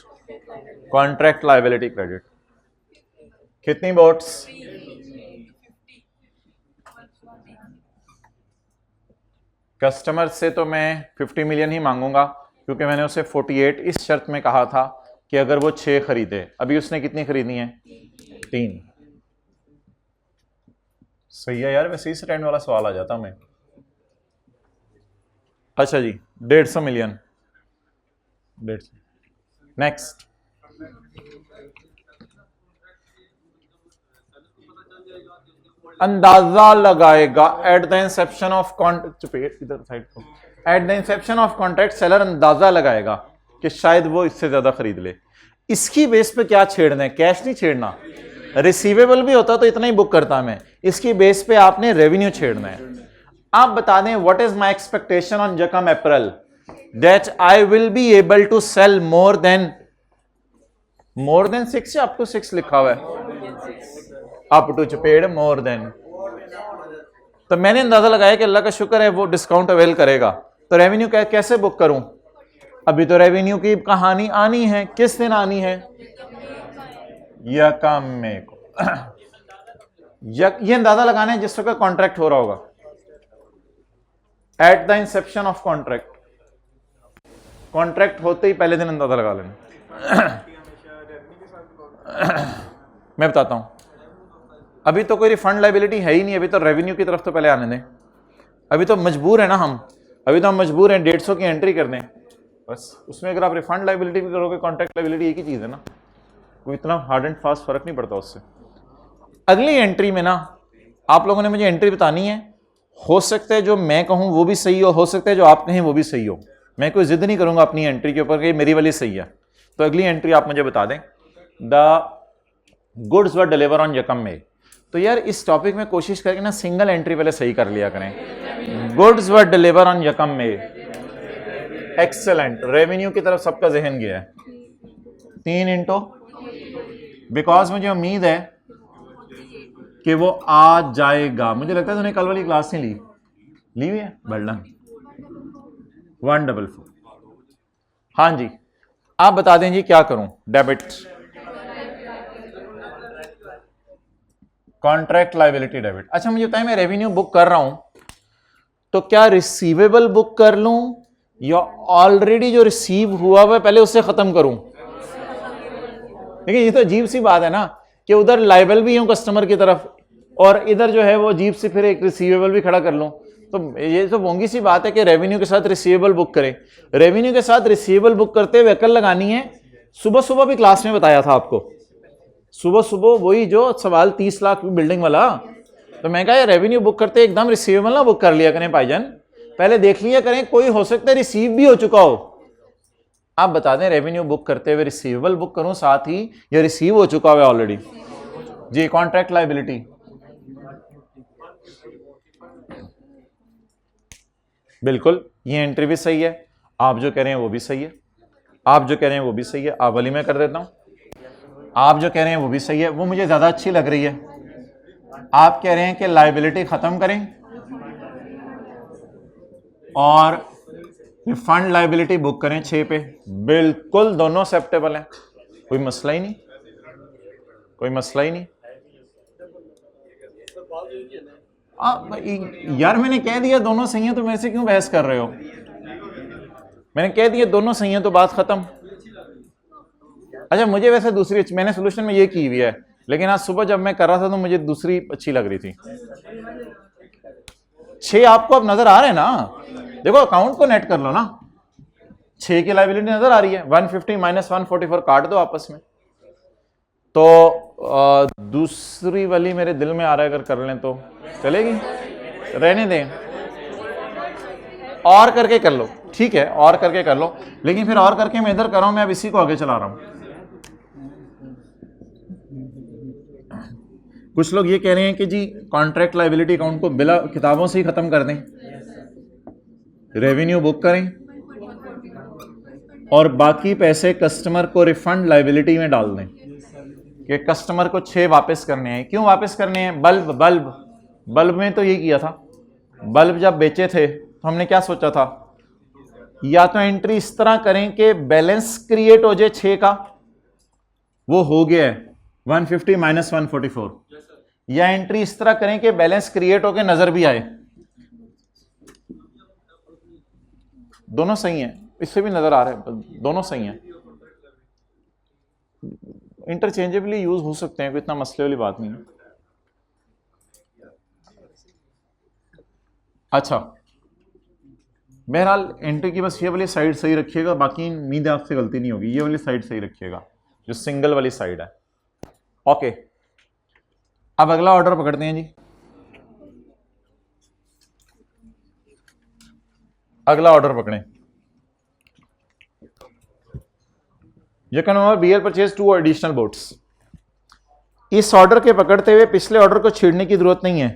contract liability credit, कितनी बोट्स? कस्टमर से तो मैं 50 मिलियन ही मांगूंगा, क्योंकि मैंने उसे 48 इस शर्त में कहा था कि अगर वो 6 खरीदे, अभी उसने कितनी खरीदनी है? 3। सही है यार, वैसे ही स्टैंड वाला सवाल आ जाता हमें। अच्छा जी, 150 मिलियन। 150। नेक्स्ट, अंदाजा लगाएगा eight the inception of contract, इधर साइड को, eight the inception of contract seller अंदाजा लगाएगा कि शायद वो इससे ज्यादा खरीद ले। इसकी बेस पे क्या छेड़ना है? कैश नहीं छेड़ना। रिसीवेबल भी होता तो इतना ही बुक करता मैं। इसकी बेस पे आपने रेवेन्यू छेड़ना है। आप बता दें what is my expectation on जकम April, that I will be able to sell more than 6 या अप टू 6 लिखा हुआ है, अप टू चपेड़ मोर देन। तो मैंने अंदाजा लगाया कि अल्लाह का शुक्र है वो डिस्काउंट अवेल करेगा, तो रेवेन्यू कैसे बुक करूं? अभी तो रेवेन्यू की कहानी आनी है, किस दिन आनी है? यकम में को। ये अंदाजा लगाना है जिस वक्त कॉन्ट्रैक्ट हो रहा होगा, eight the inception of contract. Contract होते ही पहले दिन अंदाजा लगा लेना। मैं बताता हूं, अभी तो कोई रिफंड लाइबिलिटी है ही नहीं, अभी तो रेवेन्यू की तरफ तो पहले आने दें। अभी तो मजबूर है ना हम, अभी तो हम मजबूर हैं 150 की एंट्री कर दें बस। उसमें अगर आप रिफंड लाइबिलिटी भी करोगे, कॉन्ट्रैक्ट लाइबिलिटी एक ही चीज़ है ना, कोई इतना हार्ड एंड फास्ट फर्क नहीं पड़ता उससे। अगली एंट्री में ना आप लोगों ने मुझे एंट्री बतानी है। हो सकता है जो मैं कहूँ वो भी सही हो सकता है जो आप कहें वो भी सही हो। मैं कोई जिद नहीं करूँगा अपनी एंट्री के ऊपर कि मेरी वाली सही है। तो अगली एंट्री आप मुझे बता दें, the goods were deliver on यकम में। तो यार इस टॉपिक में कोशिश करके ना सिंगल एंट्री पहले सही कर लिया करें। गुड्स वर डिलीवर ऑन यकम में, एक्सेलेंट। रेवेन्यू की तरफ सबका जहन गया है। 3 इंटू, बिकॉज मुझे उम्मीद है कि वो आ जाएगा। मुझे लगता है तूने कल वाली क्लास नहीं ली हुई है, बल्डन 144। हाँ जी, आप बता दें जी क्या करूं? Debit, contract liability debit. अच्छा मुझे बताएं, मैं रेवेन्यू बुक कर रहा हूं तो क्या रिसीवेबल बुक कर लूं या ऑलरेडी जो रिसीव हुआ हुआ पहले उससे खत्म करूं? देखिए ये तो अजीब सी बात है ना कि उधर लाइबल भी हूं कस्टमर की तरफ और इधर जो है वो अजीब से फिर एक रिसीवेबल भी खड़ा कर लूं। तो ये तो बोंगी सी बात है कि रेवेन्यू के साथ रिसीवेबल बुक करें। रेवेन्यू के साथ रिसीवेबल बुक करते हुए अकल लगानी है। सुबह सुबह भी क्लास में बताया था आपको, सुबह सुबह वही जो सवाल 30 लाख बिल्डिंग वाला। तो मैं कहा रेवेन्यू बुक करते एकदम रिसीवेबल ना बुक कर लिया करें भाईजान, पहले देख लिया करें, कोई हो सकता है रिसीव भी हो चुका हो। आप बता दें रेवेन्यू बुक करते हुए रिसीवेबल बुक करूं साथ ही या रिसीव हो चुका हुआ ऑलरेडी? जी, कॉन्ट्रैक्ट लाइबिलिटी। बिल्कुल, ये एंट्री भी सही है, आप जो कह रहे हैं वो भी सही है, आप जो कह रहे हैं वो भी सही है। आप वाली मैं कर देता हूं, आप जो कह रहे हैं वो भी सही है, वो मुझे ज्यादा अच्छी लग रही है। आप कह रहे हैं कि लाइबिलिटी खत्म करें और रिफंड लाइबिलिटी बुक करें 6 पे। बिल्कुल दोनों एक्सेप्टेबल हैं, कोई मसला ही नहीं, कोई मसला ही नहीं। यार मैंने कह दिया दोनों सही हैं तो मेरे से क्यों बहस कर रहे हो? मैंने कह दिया दोनों सही हैं तो बात खत्म। अच्छा मुझे वैसे दूसरी, मैंने सोल्यूशन में ये की हुई है, लेकिन आज सुबह जब मैं कर रहा था तो मुझे दूसरी अच्छी लग रही थी। 6 आपको अब नजर आ रहे हैं ना? देखो अकाउंट को नेट कर लो ना, 6 की लाइबिलिटी नजर आ रही है। 150 माइनस 144 काट दो आपस में। तो दूसरी वाली मेरे दिल में आ रहा है, अगर कर लें तो चलेगी, रहने दें, और करके कर लो, ठीक है और करके कर लो। लेकिन फिर और करके मैं इधर कर रहा हूं, मैं अब इसी को आगे चला रहा हूं। कुछ लोग ये कह रहे हैं कि जी कॉन्ट्रैक्ट लाइबिलिटी अकाउंट को बिला किताबों से ही खत्म कर दें, रेवेन्यू बुक करें और बाकी पैसे कस्टमर को रिफंड लाइबिलिटी में डाल दें कि कस्टमर को 6 वापस करने हैं। क्यों वापस करने हैं? बल्ब में तो ये किया था। बल्ब जब बेचे थे तो हमने क्या सोचा था, या तो एंट्री इस तरह करें कि बैलेंस क्रिएट हो जाए 6 का, वो हो गया है 150 माइनस 144, या एंट्री इस तरह करें कि बैलेंस क्रिएट होकर नजर भी आए। दोनों सही हैं, इससे भी नजर आ रहा है, दोनों सही हैं। इंटरचेंजेबली यूज हो सकते हैं, कोई इतना मसले वाली बात नहीं है। अच्छा, बहरहाल एंट्री की बस ये वाली साइड सही रखिएगा, बाकी उम्मीद है आपसे गलती नहीं होगी। ये वाली साइड सही रखिएगा जो सिंगल वाली साइड है। ओके, अब अगला ऑर्डर पकड़ते हैं जी। अगला ऑर्डर पकड़ें। You can BL purchase 2 additional boats. इस ऑर्डर के पकड़ते हुए पिछले ऑर्डर को छेड़ने की जरूरत नहीं है,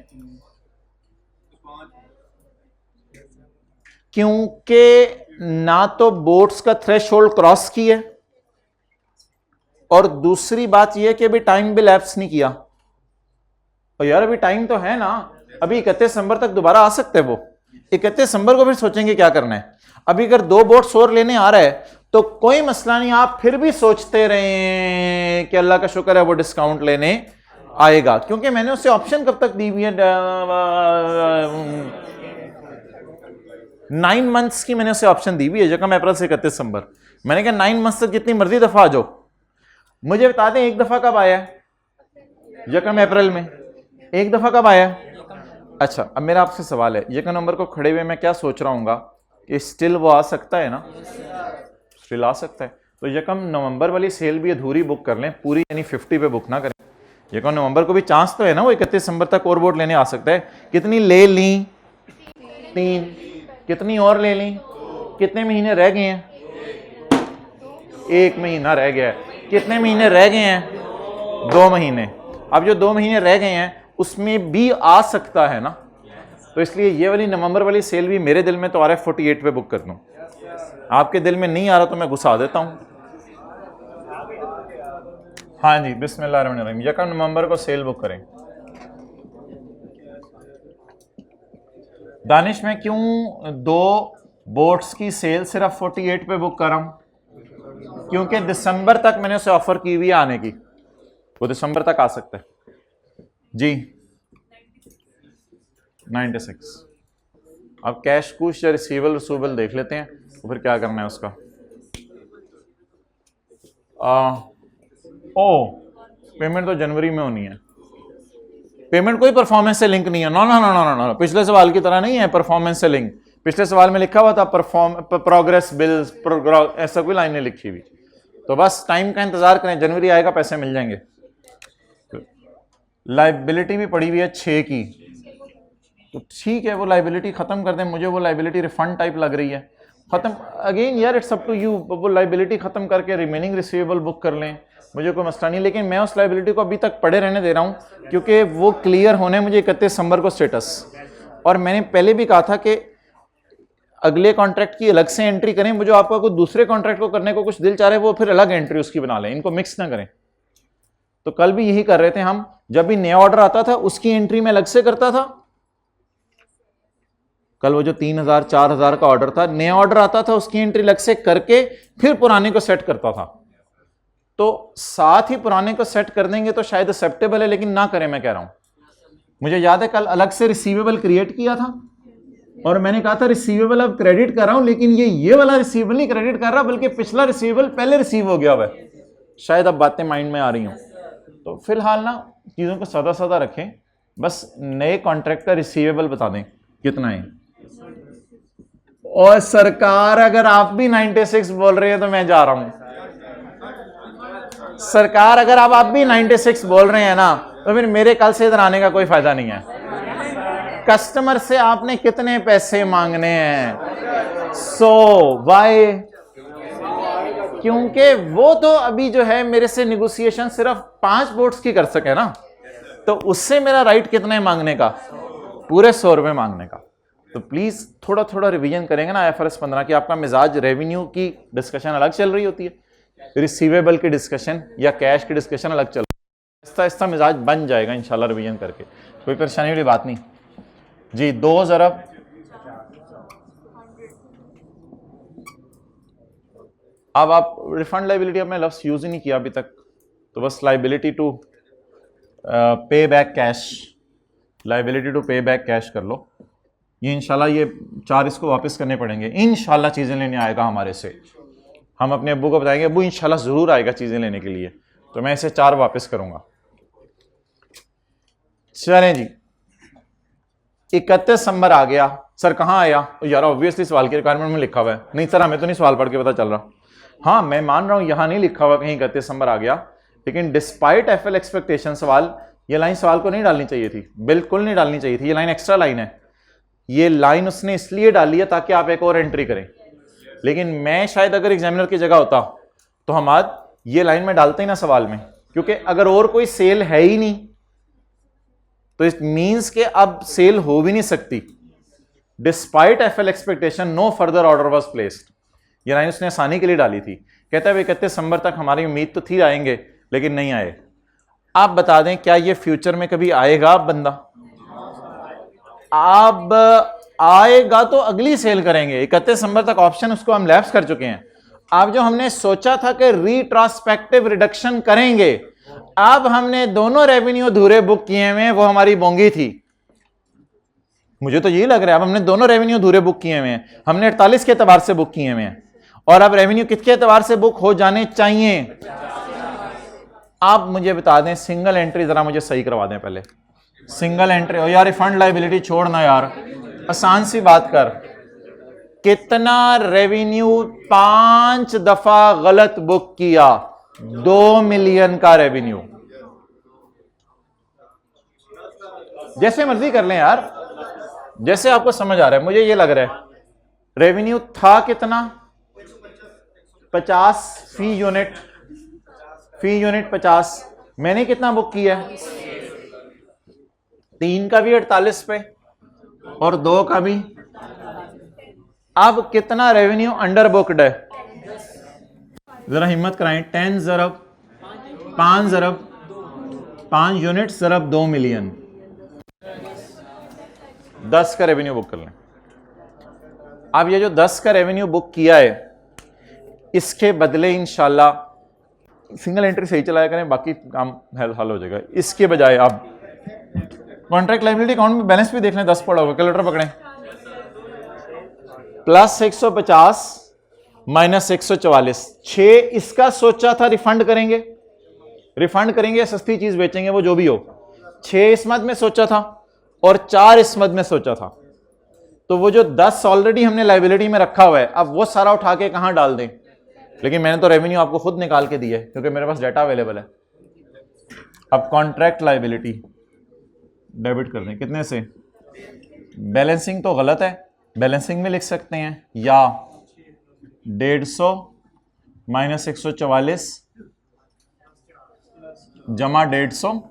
क्योंकि ना तो बोट्स का थ्रेशोल्ड क्रॉस की है, और दूसरी बात यह कि अभी टाइम भी लैप्स नहीं किया। और यार अभी टाइम तो है ना, अभी 31 दिसंबर तक दोबारा आ सकते हैं वो। 31 दिसंबर को फिर सोचेंगे क्या करना है। अभी अगर 2 बोट्स और लेने आ रहा है तो कोई मसला नहीं, आप फिर भी सोचते रहे कि अल्लाह का शुक्र है वो डिस्काउंट लेने आएगा, क्योंकि मैंने उसे ऑप्शन कब तक दी हुई है, 9 मंथ्स की मैंने उसे ऑप्शन दी हुई है, जब अप्रैल से 31 दिसंबर। मैंने कहा 9 मंथ्स तक जितनी मर्जी दफा आ जाओ। मुझे बता दें एक दफा कब आया है, यकम अप्रैल में। एक दफा कब आया? अच्छा, अब मेरा आपसे सवाल है, यकम नंबर को खड़े हुए मैं क्या सोच रहा हूँ कि स्टिल वो आ सकता है ना, स्टिल आ सकता है। तो यकम नवंबर वाली सेल भी अधूरी बुक कर लें, पूरी यानी 50 पे बुक ना करें। यकम नवंबर को भी चांस तो है ना, वो 31 दिसंबर तक और वोट लेने आ सकता है। कितनी ले ली? 3। कितनी और ले ली? कितने महीने रह गए हैं? 1 महीना रह गया है। कितने महीने रह गए हैं? 2 महीने। अब जो 2 महीने रह गए हैं उसमें भी आ सकता है ना, तो इसलिए ये वाली नवंबर वाली सेल भी मेरे दिल में तो RF 48 पे बुक कर दूं। आपके दिल में नहीं आ रहा तो मैं घुसा देता हूं। हाँ जी, बिस्मिल्लाहिर्रहमानिर्रहीम। यकम नवंबर को सेल बुक करें। दानिश में क्यों 2 बोट्स की सेल सिर्फ 48 पे बुक कर रहा हूं? क्योंकि दिसंबर तक मैंने उसे ऑफर की हुई है आने की, वो दिसंबर तक आ सकता है जी। 96। अब कैश कुछ या रिसीवेबल देख लेते हैं, तो फिर क्या करना है उसका। पेमेंट तो जनवरी में होनी है। पेमेंट कोई परफॉर्मेंस से लिंक नहीं है। No no no no no, पिछले सवाल की तरह नहीं है परफॉर्मेंस से लिंक। पिछले सवाल में लिखा हुआ था प्रोग्रेस बिल्स, ऐसा कोई लाइन नहीं लिखी हुई। तो बस टाइम का इंतजार करें, जनवरी आएगा, पैसे मिल जाएंगे। लाइबिलिटी भी पड़ी हुई है 6 की, तो ठीक है वो लाइबिलिटी खत्म कर दें। मुझे वो लाइबिलिटी रिफंड टाइप लग रही है। खत्म अगेन यार, इट्स अप टू यू। वो लाइबिलिटी खत्म करके रिमेनिंग रिसीवेबल बुक कर लें, मुझे कोई मसला नहीं। लेकिन मैं उस लाइबिलिटी को अभी तक पड़े रहने दे रहा हूं, क्योंकि वो क्लियर होने मुझे 31 दिसंबर को स्टेटस। और मैंने पहले भी कहा था कि अगले कॉन्ट्रैक्ट की अलग से एंट्री करें। मुझे आपका कोई दूसरे कॉन्ट्रैक्ट को करने को कुछ दिल चाह रहे वो फिर अलग एंट्री उसकी बना लें, इनको मिक्स ना करें। तो कल भी यही कर रहे थे हम, जब भी नया ऑर्डर आता था उसकी एंट्री में अलग से करता था। कल वो जो 3000 4000 का ऑर्डर था, नया ऑर्डर आता था उसकी एंट्री अलग से करके फिर पुराने को सेट करता था। तो साथ ही पुराने को सेट कर देंगे तो शायद एक्सेप्टेबल है, लेकिन ना करें मैं कह रहा हूं। मुझे याद है कल अलग से रिसीवेबल क्रिएट किया था और मैंने कहा था रिसीवेबल अब क्रेडिट कर रहा हूं, लेकिन ये वाला रिसीवेबल नहीं क्रेडिट कर रहा, बल्कि पिछला रिसीवेबल पहले रिसीव हो गया हुआ है। शायद अब बातें माइंड में आ रही हूं। तो फिलहाल ना चीज़ों को सादा सादा रखें, बस नए कॉन्ट्रैक्ट का रिसीवेबल बता दें कितना है। और सरकार अगर आप भी 96 बोल रहे हैं तो मैं जा रहा हूं। सरकार अगर आप भी 96 बोल रहे हैं ना, तो फिर मेरे कल से इधर आने का कोई फायदा नहीं है। कस्टमर से आपने कितने पैसे मांगने हैं? वाई? क्योंकि वो तो अभी जो है मेरे से नेगोशिएशन सिर्फ 5 बोट्स की कर सके ना, तो उससे मेरा राइट कितना है मांगने का? पूरे 100 रुपए मांगने का। तो प्लीज थोड़ा थोड़ा रिवीजन करेंगे ना IFRS 15 की। आपका मिजाज रेवेन्यू की डिस्कशन अलग चल रही होती है, रिसीवेबल की डिस्कशन या कैश की डिस्कशन अलग चल रही है। ऐसा मिजाज बन जाएगा इंशाल्लाह रिवीजन करके, कोई परेशानी वाली बात नहीं जी। 2 ज़रब अब आप रिफंड लाइबिलिटी आपने लफ्ज यूज ही नहीं किया अभी तक, तो बस लाइबिलिटी टू पे बैक कैश, लाइबिलिटी टू पे बैक कैश कर लो। ये इंशाल्लाह ये 4 इसको वापस करने पड़ेंगे। इंशाल्लाह चीज़ें लेने आएगा हमारे से, हम अपने अब्बू को बताएंगे अब्बू इंशाल्लाह ज़रूर आएगा चीज़ें लेने के लिए, तो मैं इसे 4 वापस करूँगा। चलें जी, 31 दिसंबर आ गया, सर कहाँ आया? यार ऑब्वियसली सवाल की रिक्वायरमेंट में लिखा हुआ है। नहीं सर हमें तो नहीं सवाल पढ़ के पता चल रहा। हाँ मैं मान रहा हूँ यहाँ नहीं लिखा हुआ कहीं 31 दिसंबर आ गया, लेकिन डिस्पाइट एफएल एक्सपेक्टेशन सवाल, ये लाइन सवाल को नहीं डालनी चाहिए थी, बिल्कुल नहीं डालनी चाहिए थी। ये लाइन एक्स्ट्रा लाइन है, ये लाइन उसने इसलिए डाली है ताकि आप एक और एंट्री करें। लेकिन मैं शायद अगर एग्जामिनर की जगह होता तो हम आज ये लाइन में डालते ही ना सवाल में, क्योंकि अगर और कोई सेल है ही नहीं तो इट मींस के अब सेल हो भी नहीं सकती। Despite FL expectation no further order was placed, ये लाइन उसने आसानी के लिए डाली थी। कहता है 31 दिसंबर तक हमारी उम्मीद तो थी आएंगे, लेकिन नहीं आए। आप बता दें क्या ये फ्यूचर में कभी आएगा बंदा? अब आएगा तो अगली सेल करेंगे। 31 दिसंबर तक ऑप्शन उसको हम लैप्स कर चुके हैं। अब जो हमने सोचा था कि रिट्रोस्पेक्टिव रिडक्शन करेंगे, अब हमने दोनों रेवेन्यू अधूरे बुक किए हुए हैं, वो हमारी बोंगी थी। मुझे तो यही लग रहा है अब हमने दोनों रेवेन्यू अधूरे बुक किए हुए हैं। हमने 48 के एतबार से बुक किए हुए हैं, और अब रेवेन्यू किसके एतबार से बुक हो जाने चाहिए? आप मुझे बता दें, सिंगल एंट्री जरा मुझे सही करवा दें पहले। सिंगल एंट्री हो यार, रिफंड लाइबिलिटी छोड़ना यार, आसान सी बात कर। कितना रेवेन्यू 5 दफा गलत बुक किया? 2 मिलियन का रेवेन्यू। जैसे मर्जी कर लें यार, जैसे आपको समझ आ रहा है। मुझे ये लग रहा है रेवेन्यू था कितना? 50 फी यूनिट, फी यूनिट 50। मैंने कितना बुक किया? 3 का भी 48 पे और 2 का भी। अब कितना रेवेन्यू अंडर बुक्ड है? जरा हिम्मत कराएं। 10 ज़रब 5 ज़रब 5 यूनिट ज़रब 2 मिलियन, 10 का रेवेन्यू बुक कर लें। अब ये जो 10 का रेवेन्यू बुक किया है, इसके बदले इंशाल्लाह सिंगल एंट्री सही चलाया करें, बाकी काम हल हो जाएगा। इसके बजाय आप कॉन्ट्रैक्ट लायबिलिटी अकाउंट में बैलेंस भी देख लें। 10 पड़ा होगा, कैलकुलेटर पकड़ें। प्लस 150 माइनस 144, 6 इसका सोचा था रिफंड करेंगे, रिफंड करेंगे, सस्ती चीज बेचेंगे, वो जो भी हो। 6 इस मद में सोचा था और 4 इस मद में सोचा था। तो वो जो 10 ऑलरेडी हमने लाइबिलिटी में रखा हुआ है, अब वो सारा उठा के कहां डाल दें? लेकिन मैंने तो रेवेन्यू आपको खुद निकाल के दिया है, क्योंकि मेरे पास डाटा अवेलेबल है। अब कॉन्ट्रैक्ट लाइबिलिटी डेबिट कर दें। कितने से? बैलेंसिंग तो गलत है, बैलेंसिंग में लिख सकते हैं या 150 माइनस 144 जमा 150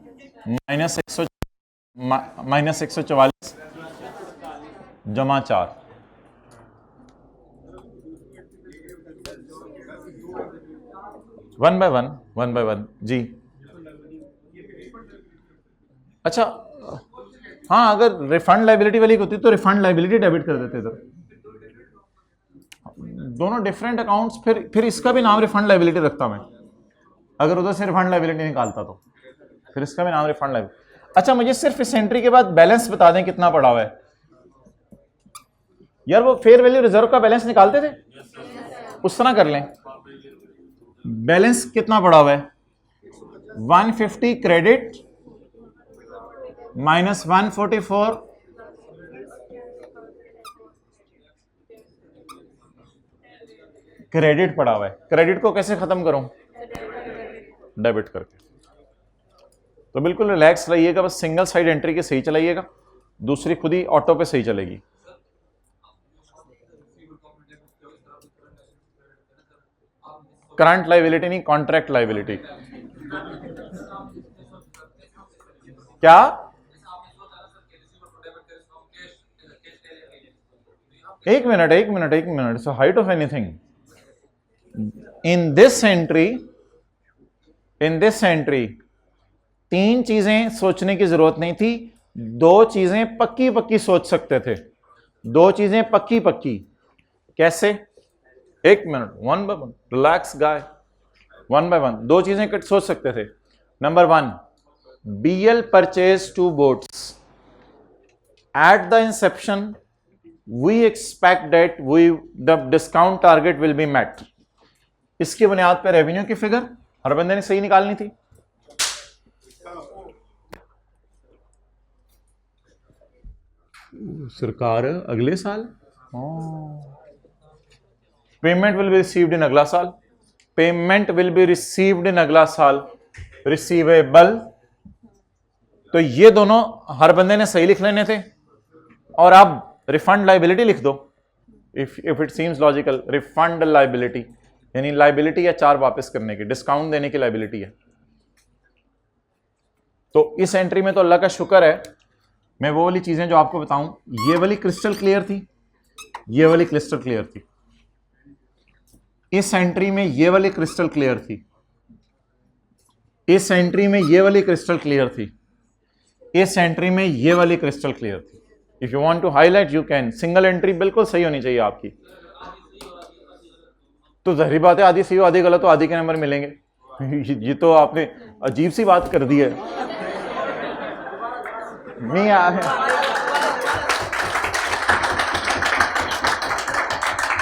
माइनस 144 जमा 4। वन बाय वन जी। अच्छा हाँ, अगर रिफंड लाइबिलिटी वाली होती तो रिफंड लाइबिलिटी डेबिट कर देते इधर। दोनों डिफरेंट अकाउंट्स, फिर इसका भी नाम रिफंड लाइबिलिटी रखता मैं, अगर उधर से रिफंड लाइबिलिटी निकालता तो फिर इसका भी नाम रिफंड लाइबिलिटी। अच्छा मुझे सिर्फ इस एंट्री के बाद बैलेंस बता दें कितना पड़ा हुआ है। यार वो फेयर वैल्यू रिजर्व का बैलेंस निकालते थे, उस तरह कर लें। बैलेंस कितना पड़ा हुआ है? 150 क्रेडिट माइनस 144 क्रेडिट पड़ा हुआ है। क्रेडिट को कैसे खत्म करूं? डेबिट करके। तो बिल्कुल रिलैक्स रहिएगा, बस सिंगल साइड एंट्री के सही चलाइएगा, दूसरी खुद ही ऑटो पे सही चलेगी। करंट लाइबिलिटी नहीं, कॉन्ट्रैक्ट लाइबिलिटी। क्या? एक minute. So height of anything in this entry 3 चीजें सोचने की जरूरत नहीं थी, 2 चीजें पक्की सोच सकते थे। 2 चीजें पक्की कैसे? एक minute, one by one, relax guy, one by one. 2 चीजें सोच सकते थे। Number 1, BL purchase 2 boats at the inception. We expect that the discount target will be met. इसकी बुनियाद पर रेवेन्यू की फिगर हर बंदे ने सही निकालनी थी। सरकार अगले साल payment will be received in अगला साल, payment will be received in अगला साल, रिसीवेबल। तो ये दोनों हर बंदे ने सही लिख लेने थे और आप रिफंड लाइबिलिटी लिख दो if it seems logical. Refund liability यानी लाइबिलिटी है चार्ज वापस करने की, डिस्काउंट देने की लाइबिलिटी है। तो इस एंट्री में तो अल्लाह का शुक्र है मैं वो वाली चीजें जो आपको बताऊं, ये वाली क्रिस्टल क्लियर थी, ये वाली क्रिस्टल क्लियर थी। इस एंट्री में ये वाली क्रिस्टल क्लियर थी, इस एंट्री में ये वाली क्रिस्टल क्लियर थी, इस एंट्री में ये वाली क्रिस्टल क्लियर थी। If you want to highlight you can. Single entry बिल्कुल सही होनी चाहिए आपकी। तो जाहिर बात है आधी सही हो आधी गलत हो, आधी के नंबर मिलेंगे। ये तो आपने अजीब सी बात कर दी है। नहीं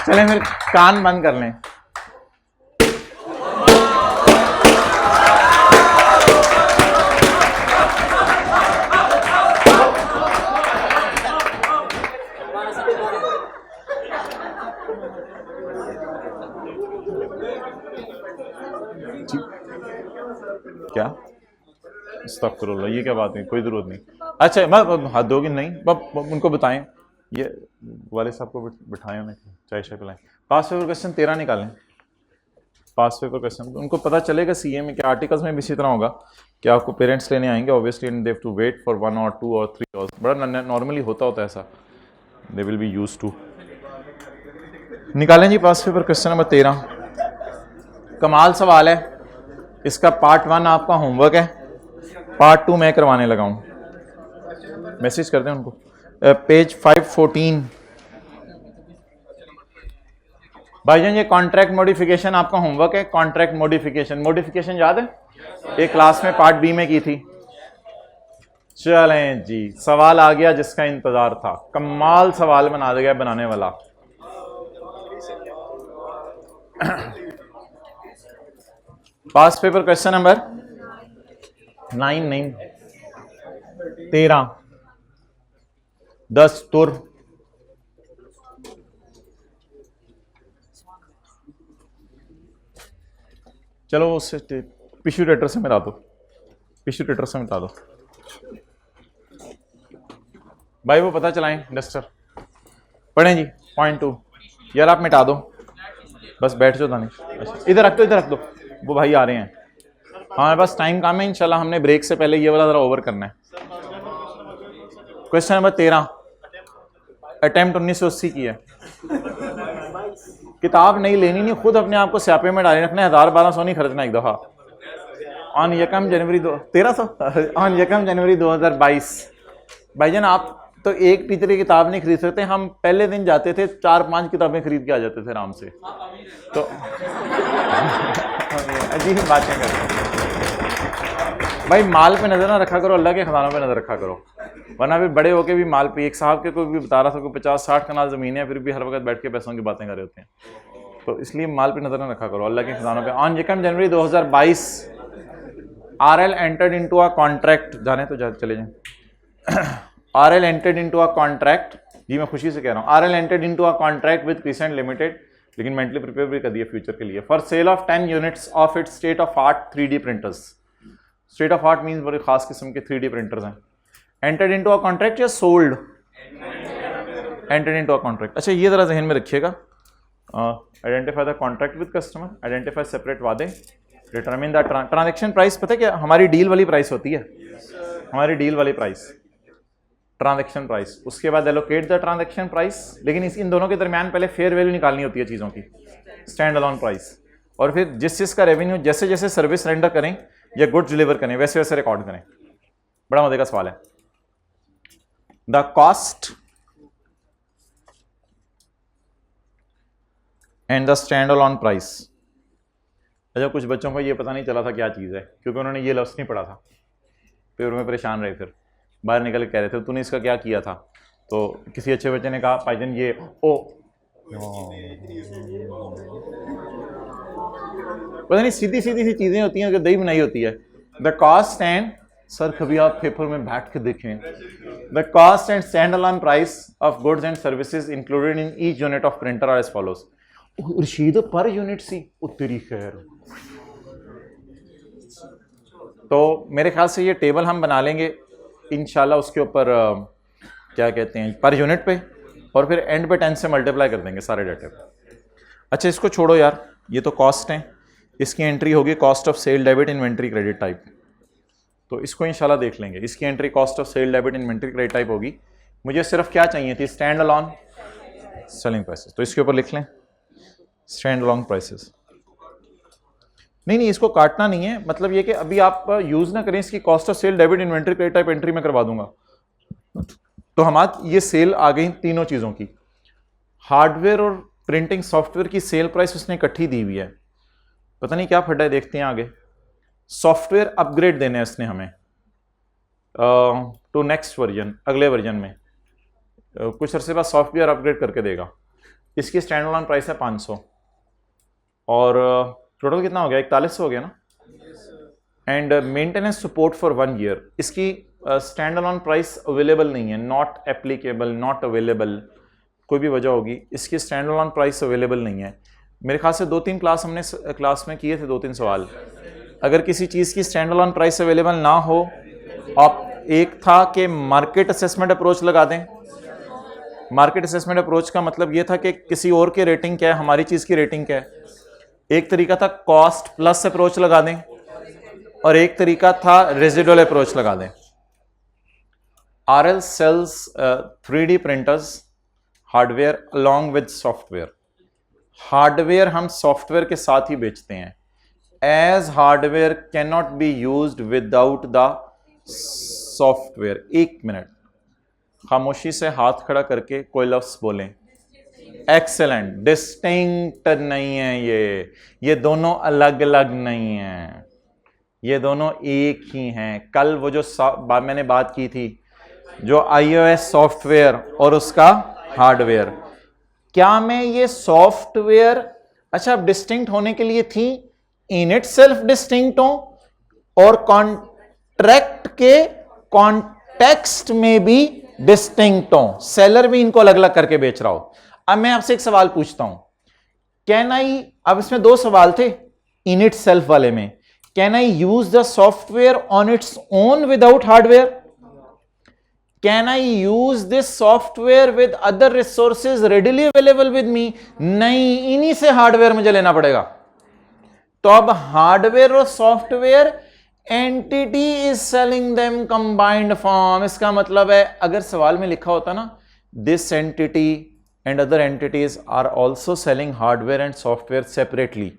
चलें फिर कान बंद कर लें। क्या अस्तगफिरुल्लाह, ये क्या बात नहीं, कोई जरूरत नहीं। अच्छा मैं हाथ दोगे नहीं, उनको बताएं, ये वाले साहब को बिठाएं, उन्हें चाय शाय पिलाएं। पास पेपर क्वेश्चन 13 निकालें, पास पेपर क्वेश्चन। उनको पता चलेगा सीए में, क्या आर्टिकल्स में भी इसी तरह होगा कि आपको पेरेंट्स लेने आएंगे, obviously and they have to wait for 1 और 2 और 3 आवर्स। बड़ा नॉर्मली होता है ऐसा, they will be use to. निकालें जी पास पेपर क्वेश्चन नंबर 13। कमाल सवाल है, इसका पार्ट 1 आपका होमवर्क है, पार्ट 2 मैं करवाने लगा हूं। मैसेज कर दें उनको। पेज 514 भाईजान, ये कॉन्ट्रैक्ट मॉडिफिकेशन आपका होमवर्क है। कॉन्ट्रैक्ट मॉडिफिकेशन याद है, एक क्लास में पार्ट बी में की थी। चलें जी, सवाल आ गया जिसका इंतजार था, कमाल सवाल बना दिया बनाने वाला। पास पेपर क्वेश्चन नंबर 9 नहीं 13 दस्तूर। चलो उससे टिश्यू टेटर से मिटा दो, टिश्यू टेटर से मिटा दो भाई, वो पता चलाएं डस्टर। पढ़ें जी पॉइंट 2। यार आप मिटा दो, बस बैठ जाओ दानिश। अच्छा इधर रख दो, इधर रख दो, वो भाई आ रहे हैं। हाँ बस टाइम कम है, इंशाल्लाह हमने ब्रेक से पहले ये वाला जरा ओवर करना है। क्वेश्चन नंबर 13, अटेम्प्ट 1980 की है। किताब नहीं लेनी, नहीं खुद अपने आप को स्यापे में डाले रखना है। 1000-1200 नहीं खर्चना एक दफा। ऑन यकम जनवरी 1300 ऑन यकम जनवरी 2022। भाईजान आप तो एक टीचर की किताब नहीं खरीद सकते, हम पहले दिन जाते थे 4-5 किताबें खरीद के आ जाते थे आराम से। तो अजीब बातें करते भाई, माल पे नजर ना रखा करो, अल्लाह के खजानों पे नजर रखा करो, वरना फिर बड़े होके भी माल पे। एक साहब के कोई भी बता रहा था कोई 50-60 कनाल जमीन है, फिर भी हर वक्त बैठ के पैसों की बातें कर रहे होते हैं। तो इसलिए माल पे नजर ना रखा करो, अल्लाह के खजानों पे। ऑन यकम जनवरी 2022 RL entered into a contract, जाने तो चले जाए। RL entered into a contract, जी मैं खुशी से कह रहा हूँ, RL entered into a contract with Crescent limited, लेकिन मेंटली प्रिपेयर भी कर दिया फ्यूचर के लिए, for sale of 10 units of its state of art 3D printers. State of art means बड़े खास किस्म के 3D प्रिंटर्स हैं। एंटर्ड इनटू अ कॉन्ट्रैक्ट या sold? Entered into a contract. अच्छा ये जरा जहन में रखिएगा, identify the contract with customer, identify separate वादे, डिटरमिन द ट्रांजैक्शन प्राइस। पता है क्या हमारी डील वाली प्राइस होती है, हमारी डील वाली प्राइस ट्रांजैक्शन प्राइस। उसके बाद एलोकेट द ट्रांजैक्शन प्राइस, लेकिन इन दोनों के दरमियान पहले फेयर वैल्यू निकालनी होती है चीज़ों की, स्टैंड अलोन प्राइस। और फिर जिस चीज़ का रेवेन्यू जैसे जैसे सर्विस रेंडर करें या गुड्स डिलीवर करें वैसे वैसे रिकॉर्ड करें। बड़ा मजे का सवाल है। The cost and the stand alone price. अच्छा कुछ बच्चों को ये पता नहीं चला था क्या चीज़ है, क्योंकि उन्होंने ये लफ्ज़ नहीं पढ़ा था, फिर में परेशान रहे, फिर बाहर निकल के कह रहे थे तूने इसका क्या किया था। तो किसी अच्छे बच्चे ने कहा भाईजान ये ओ पता नहीं सीधी सीधी सी चीजें होती हैं, दही बनाई होती है। द कॉस्ट एंड, सर कभी आप पेपर में बैठ के देखें, the cost and stand alone price of goods and services included in each unit of printer are as follows. रशीद पर यूनिट सी तेरी खैर। तो मेरे ख्याल से ये टेबल हम बना लेंगे इंशाल्लाह, उसके ऊपर क्या कहते हैं पर यूनिट पे, और फिर एंड पे 10 से मल्टीप्लाई कर देंगे सारे डाटे पे। अच्छा इसको छोड़ो यार, ये तो कॉस्ट है, इसकी एंट्री होगी cost of sale debit inventory credit type, तो इसको इंशाल्लाह देख लेंगे। इसकी entry cost of sale debit inventory credit type होगी। मुझे सिर्फ क्या चाहिए थी, स्टैंड अलोन सेलिंग प्राइसेस, तो इसके ऊपर लिख लें स्टैंड अलोन प्राइसेस। नहीं इसको काटना नहीं है, मतलब ये कि अभी आप यूज ना करें, इसकी cost of sale debit inventory credit type entry में करवा दूंगा। तो हमारी ये सेल आ गई तीनों चीजों की, हार्डवेयर और प्रिंटिंग सॉफ्टवेयर की सेल प्राइस उसने इकट्ठी दी हुई है। पता नहीं क्या फटा है, देखते हैं आगे। सॉफ्टवेयर अपग्रेड देने हैं इसने हमें टू नेक्स्ट वर्जन, अगले वर्जन में कुछ अरसे बाद सॉफ्टवेयर अपग्रेड करके देगा। इसकी स्टैंड अलोन प्राइस है 500, और टोटल कितना हो गया, 4100 हो गया ना। And maintenance support for 1 year, इसकी स्टैंड अलोन प्राइस अवेलेबल नहीं है, नॉट एप्लीकेबल, नॉट अवेलेबल, कोई भी वजह होगी, इसकी स्टैंड अलोन प्राइस अवेलेबल नहीं है। मेरे ख्याल से 2-3 क्लास हमने क्लास में किए थे, 2-3 सवाल। अगर किसी चीज़ की स्टैंड अलोन प्राइस अवेलेबल ना हो, आप एक था कि मार्केट असेसमेंट अप्रोच लगा दें। मार्केट असेसमेंट अप्रोच का मतलब ये था कि किसी और की रेटिंग क्या है, हमारी चीज़ की रेटिंग क्या है। एक तरीका था कॉस्ट प्लस अप्रोच लगा दें, और एक तरीका था रेजिडुअल अप्रोच लगा दें। RL sells 3D printers hardware along with software. Hardware हम सॉफ्टवेयर के साथ ही बेचते हैं। As hardware can not be used without the software. 1 minute खामोशी से हाथ खड़ा करके कोई लफ्ज बोलें। एक्सेलेंट। डिस्टिंक्ट नहीं है ये दोनों अलग अलग नहीं है, ये दोनों एक ही हैं। कल वो जो मैंने बात की थी, जो iOS सॉफ्टवेयर और उसका हार्डवेयर, क्या मैं ये सॉफ्टवेयर अच्छा डिस्टिंक्ट होने के लिए थी, इन इट सेल्फ डिस्टिंक्ट हो, और कॉन्ट्रैक्ट के कॉन्टेक्स्ट में भी डिस्टिंक्ट हो, सेलर भी इनको अलग अलग करके बेच रहा हो। अब मैं आपसे एक सवाल पूछता हूं, कैन आई, अब इसमें 2 सवाल थे इन इट सेल्फ वाले में, can I use the software on its own without hardware? Can I use this software with other resources readily available with me? नहीं, इन्हीं से हार्डवेयर मुझे लेना पड़ेगा। तो अब हार्डवेयर और software entity is selling them combined form. इसका मतलब है अगर सवाल में लिखा होता ना, this entity and other entities are also selling hardware and software separately,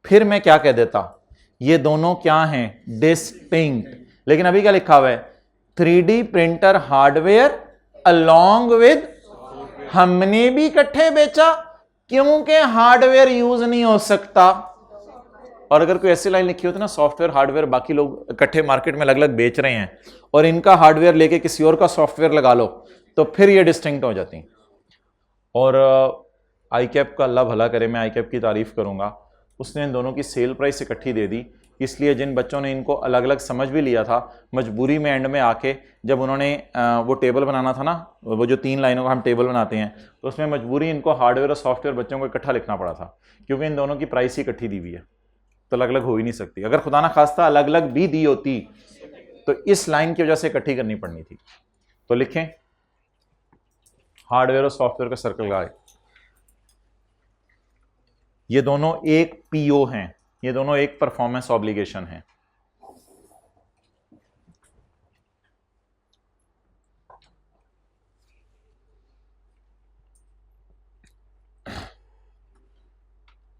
फिर मैं क्या कह देता, ये दोनों क्या हैं, डिस्टिंक्ट। लेकिन अभी क्या लिखा हुआ है, 3D printer hardware along with, हमने भी इकट्ठे बेचा क्योंकि हार्डवेयर यूज नहीं हो सकता। और अगर कोई ऐसी लाइन लिखी होती ना, सॉफ्टवेयर हार्डवेयर बाकी लोग इकट्ठे मार्केट में अलग अलग बेच रहे हैं और इनका हार्डवेयर लेके किसी और का सॉफ्टवेयर लगा लो, तो फिर ये डिस्टिंक्ट हो जाती। और आईकैप का अल्लाह भला करे, मैं आईकैप की तारीफ करूंगा, उसने इन दोनों की सेल प्राइस इकट्ठी दे दी। इसलिए जिन बच्चों ने इनको अलग अलग समझ भी लिया था, मजबूरी में एंड में आके जब उन्होंने वो टेबल बनाना था ना, वो जो 3 लाइनों का हम टेबल बनाते हैं, तो उसमें मजबूरी इनको हार्डवेयर और सॉफ्टवेयर बच्चों को इकट्ठा लिखना पड़ा था, क्योंकि इन दोनों की प्राइस ही इकट्ठी दी हुई है, तो अलग अलग हो ही नहीं सकती। अगर खुदा ना खास्ता अलग अलग भी दी होती तो इस लाइन की वजह से इकट्ठी करनी पड़नी थी। तो लिखें हार्डवेयर और सॉफ्टवेयर का सर्कल लगाए, ये दोनों एक पीओ हैं, ये दोनों एक परफॉर्मेंस ऑब्लिगेशन है।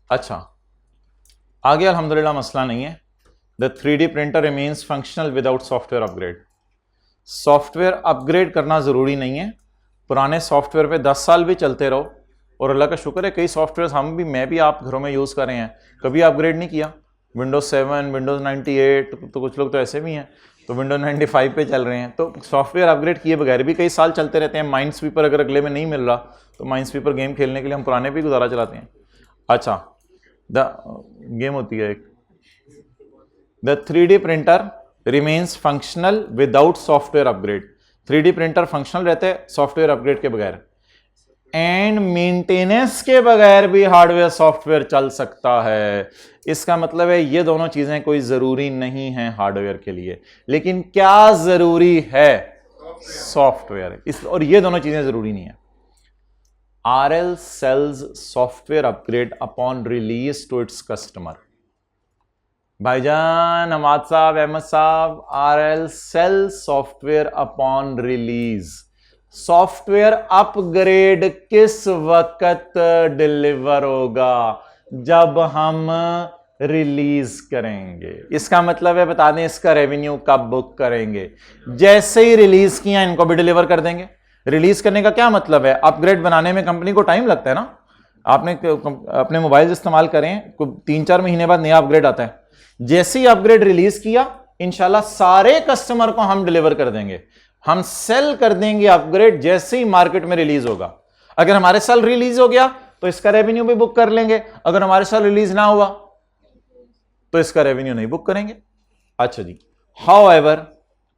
अच्छा, आगे अल्हम्दुलिल्लाह मसला नहीं है। The 3D printer remains functional without software upgrade. Software upgrade करना जरूरी नहीं है, पुराने सॉफ्टवेयर पे 10 साल भी चलते रहो, और अल्लाह का शुक्र है कई सॉफ्टवेयर हम भी, मैं भी, आप घरों में यूज़ कर रहे हैं, कभी अपग्रेड नहीं किया। विंडोज़ 7, विंडोज़ 98, तो कुछ लोग तो ऐसे भी हैं तो विंडोज़ 95 पे चल रहे हैं, तो सॉफ्टवेयर अपग्रेड किए बगैर भी कई साल चलते रहते हैं। माइंड स्वीपर अगर अगले में नहीं मिल रहा तो माइंड स्वीपर गेम खेलने के लिए हम पुराने भी गुजारा चलाते हैं। अच्छा, द गेम होती है एक, the 3D printer remains functional without software upgrade. 3D printer functional रहते हैं सॉफ्टवेयर अपग्रेड के बगैर, एंड मेंटेनेंस के बगैर भी हार्डवेयर सॉफ्टवेयर चल सकता है। इसका मतलब है ये दोनों चीजें कोई जरूरी नहीं है हार्डवेयर के लिए, लेकिन क्या जरूरी है? सॉफ्टवेयर। इस और ये दोनों चीजें जरूरी नहीं है। RL sells software upgrade upon release to its customer। भाईजान, हमाद साहब, अहमद साहब, RL sells software upon release। Software upgrade किस वक्त डिलीवर होगा? जब हम रिलीज करेंगे। इसका मतलब है, बता दें इसका रेवेन्यू कब बुक करेंगे? जैसे ही रिलीज किया इनको भी डिलीवर कर देंगे। रिलीज करने का क्या मतलब है? अपग्रेड बनाने में कंपनी को टाइम लगता है ना। आपने अपने मोबाइल इस्तेमाल करें, 3-4 महीने बाद नया अपग्रेड आता है। जैसे ही अपग्रेड रिलीज किया, इंशाल्लाह सारे कस्टमर को हम डिलीवर कर देंगे। हम सेल कर देंगे अपग्रेड जैसे ही मार्केट में रिलीज होगा। अगर हमारे साल रिलीज हो गया तो इसका रेवेन्यू भी बुक कर लेंगे, अगर हमारे साल रिलीज ना हुआ तो इसका रेवेन्यू नहीं बुक करेंगे। अच्छा जी, however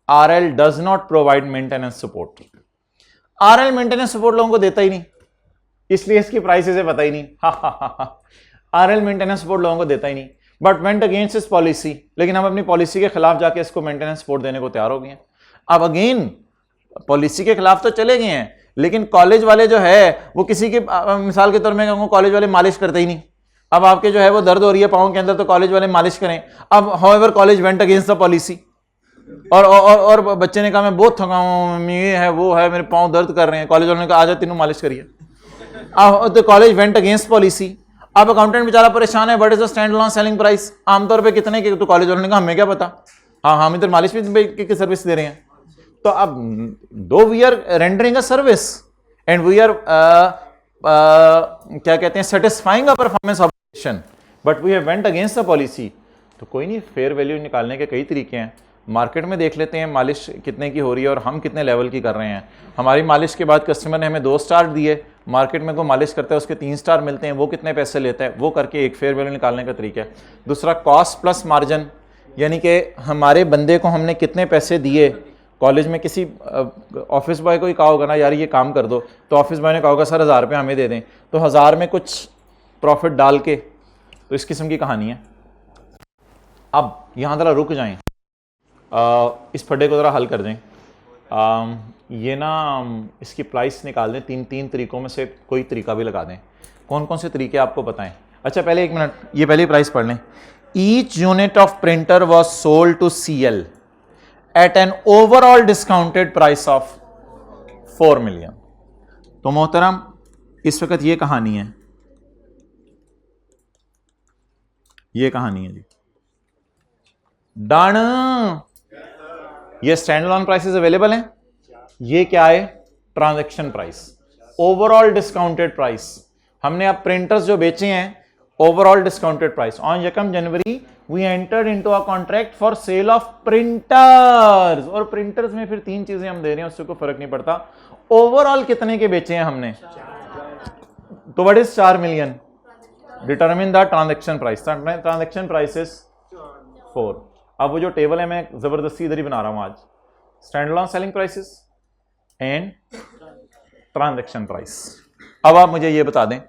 RL does not provide maintenance support. RL maintenance support लोगों को देता ही नहीं, इसलिए इसकी प्राइसेस है पता ही नहीं। RL मेंटेनेंस सपोर्ट लोगों को देता ही नहीं, बट वेंट अगेंस्ट इस पॉलिसी। लेकिन हम अपनी पॉलिसी के खिलाफ जाके इसको मेंटेनेंस सपोर्ट देने को तैयार हो गए हैं। अब अगेन पॉलिसी के खिलाफ तो चले गए हैं, लेकिन कॉलेज वाले जो है वो किसी के, मिसाल के तौर में कहूँ, कॉलेज वाले मालिश करते ही नहीं। अब आपके जो है वो दर्द हो रही है पाँव के अंदर, तो कॉलेज वाले मालिश करें। अब however college went against the policy, और बच्चे ने कहा मैं बहुत थका हूँ, ये है वो है, मेरे पाँव दर्द कर रहे हैं। कॉलेज वालों ने कहा आ जाओ तीनों मालिश करिए। अब तो कॉलेज वेंट अगेंस्ट पॉलिसी। अब अकाउंटेंट बेचारा परेशान है, what is the stand alone selling price, आमतौर पे कितने के? तो कॉलेज वालों ने कहा हमें क्या पता, हाँ हम इधर मालिश भी की सर्विस दे रहे हैं। तो अब दो we are rendering a service and we are क्या कहते हैं, satisfying a performance obligation, but we have went against the policy. तो कोई नहीं, फेयर वैल्यू निकालने के कई तरीके हैं। मार्केट में देख लेते हैं मालिश कितने की हो रही है और हम कितने लेवल की कर रहे हैं। हमारी मालिश के बाद कस्टमर ने हमें 2 स्टार दिए, मार्केट में कोई मालिश करता है उसके 3 स्टार मिलते हैं, वो कितने पैसे लेता है, वो करके एक फेयर वैल्यू निकालने का तरीका है। दूसरा कॉस्ट प्लस मार्जिन, यानी कि हमारे बंदे को हमने कितने पैसे दिए। कॉलेज में किसी ऑफिस बॉय को ही कहा होगा ना यार ये काम कर दो, तो ऑफिस बॉय ने कहा होगा सर 1000 रुपये हमें दे दें, तो 1000 में कुछ प्रॉफिट डाल के, तो इस किस्म की कहानी है। अब यहाँ ज़रा रुक जाएं, इस फड्डे को ज़रा हल कर दें। ये ना इसकी प्राइस निकाल दें, 3 तरीकों में से कोई तरीका भी लगा दें। कौन कौन से तरीके आपको बताएं? अच्छा पहले 1 मिनट, ये पहले प्राइस पढ़ लें। Each unit of printer was sold to CL at an overall discounted price of 4 million. तो मोहतरम इस वक्त ये कहानी है, ये कहानी है जी। डन। ये स्टैंड अलोन प्राइसेस अवेलेबल हैं। ये क्या है? Transaction price, overall discounted price. हमने अब प्रिंटर्स जो बेचे हैं, overall discounted price. On 1 January we entered into a contract for sale of printers. और प्रिंटर्स में फिर 3 चीजें हम दे रहे हैं, उससे कोई फर्क नहीं पड़ता। ओवरऑल कितने के बेचे हैं हमने? तो what is 4 million? Determine the transaction price. Transaction price is 4। अब वो जो टेबल है मैं जबरदस्ती इधर ही बना रहा हूं आज। Stand alone selling prices and transaction price. अब आप मुझे ये बता दें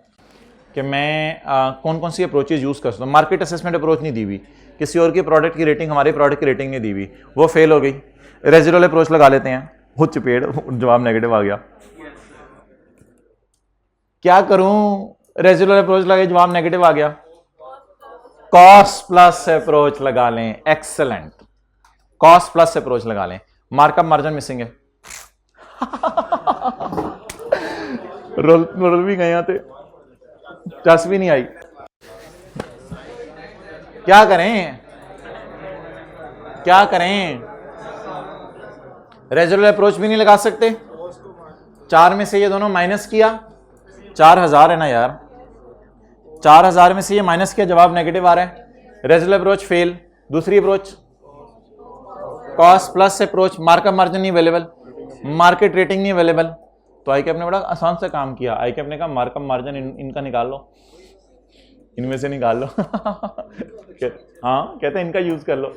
कि मैं कौन कौन सी अप्रोचेज यूज कर सकता हूँ। मार्केट असेसमेंट अप्रोच नहीं दी हुई, किसी और की प्रोडक्ट की रेटिंग हमारे प्रोडक्ट की रेटिंग नहीं दी हुई, वो फेल हो गई। रेजिडुअल अप्रोच लगा लेते हैं, वो चपेड़, जवाब नेगेटिव आ गया। क्या करूं? रेजिडुअल अप्रोच लगे, जवाब नेगेटिव आ गया। कॉस्ट प्लस अप्रोच लगा लें। एक्सेलेंट, कॉस्ट प्लस अप्रोच लगा लें। मार्कअप मार्जिन मिसिंग है। रोल भी गए थे, चस भी नहीं आई। क्या करें, क्या करें? रेजुलर अप्रोच भी नहीं लगा सकते। 4 में से ये दोनों माइनस किया, 4000 है ना यार, 4000 में से ये माइनस किया, जवाब नेगेटिव आ रहा है। रेजुलर अप्रोच फेल। दूसरी approach cost plus approach, markup margin नहीं अवेलेबल, मार्केट रेटिंग नहीं अवेलेबल। तो आईकैप ने बड़ा आसान सा काम किया। आईकैप ने कहा मार्कअप मार्जिन इनका निकाल लो। इनमें से निकाल लो हाँ कहते हैं इनका यूज कर लो,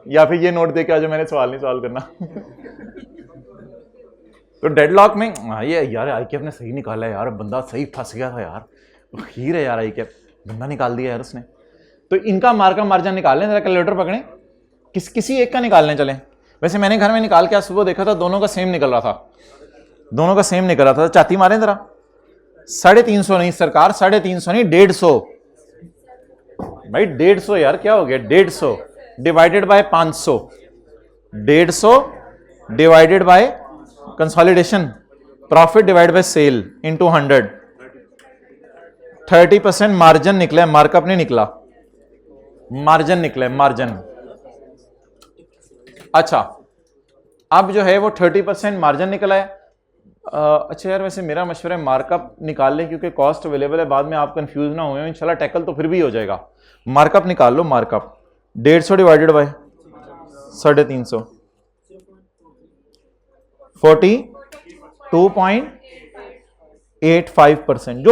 या फिर ये नोट दे के आज मैंने सवाल नहीं सॉल्व करना तो डेडलॉक में हाँ ये यार आईकेएफ ने सही निकाला है यार, बंदा सही फंस गया था यार, हीर है यार आईकेएफ, बंदा निकाल दिया यार उसने। तो इनका मार्कअप मार्जिन निकाल लें, जरा कैलकुलेटर पकड़ें, किसी एक का निकालने चले। वैसे मैंने घर में निकाल के आज सुबह देखा था, दोनों का सेम निकल रहा था, दोनों का सेम निकल रहा था। चाती मारें जरा, 350 नहीं सरकार, 350 नहीं 150 भाई, 150 यार क्या हो गया, 150 divided by 500, 150 divided by consolidation profit divide by sale into 100, 30% margin निकला है, मार्कअप नहीं निकला, मार्जिन निकला है, मार्जिन। अच्छा अब जो है वो 30% मार्जिन निकला है। अच्छा यार वैसे मेरा मशवरा है मार्कअप निकाल लें, क्योंकि कॉस्ट अवेलेबल है, बाद में आप कंफ्यूज ना हुए, इंशाल्लाह टैकल तो फिर भी हो जाएगा। मार्कअप निकाल लो, मार्कअप 150 डिवाइडेड बाय 350, 42.85%,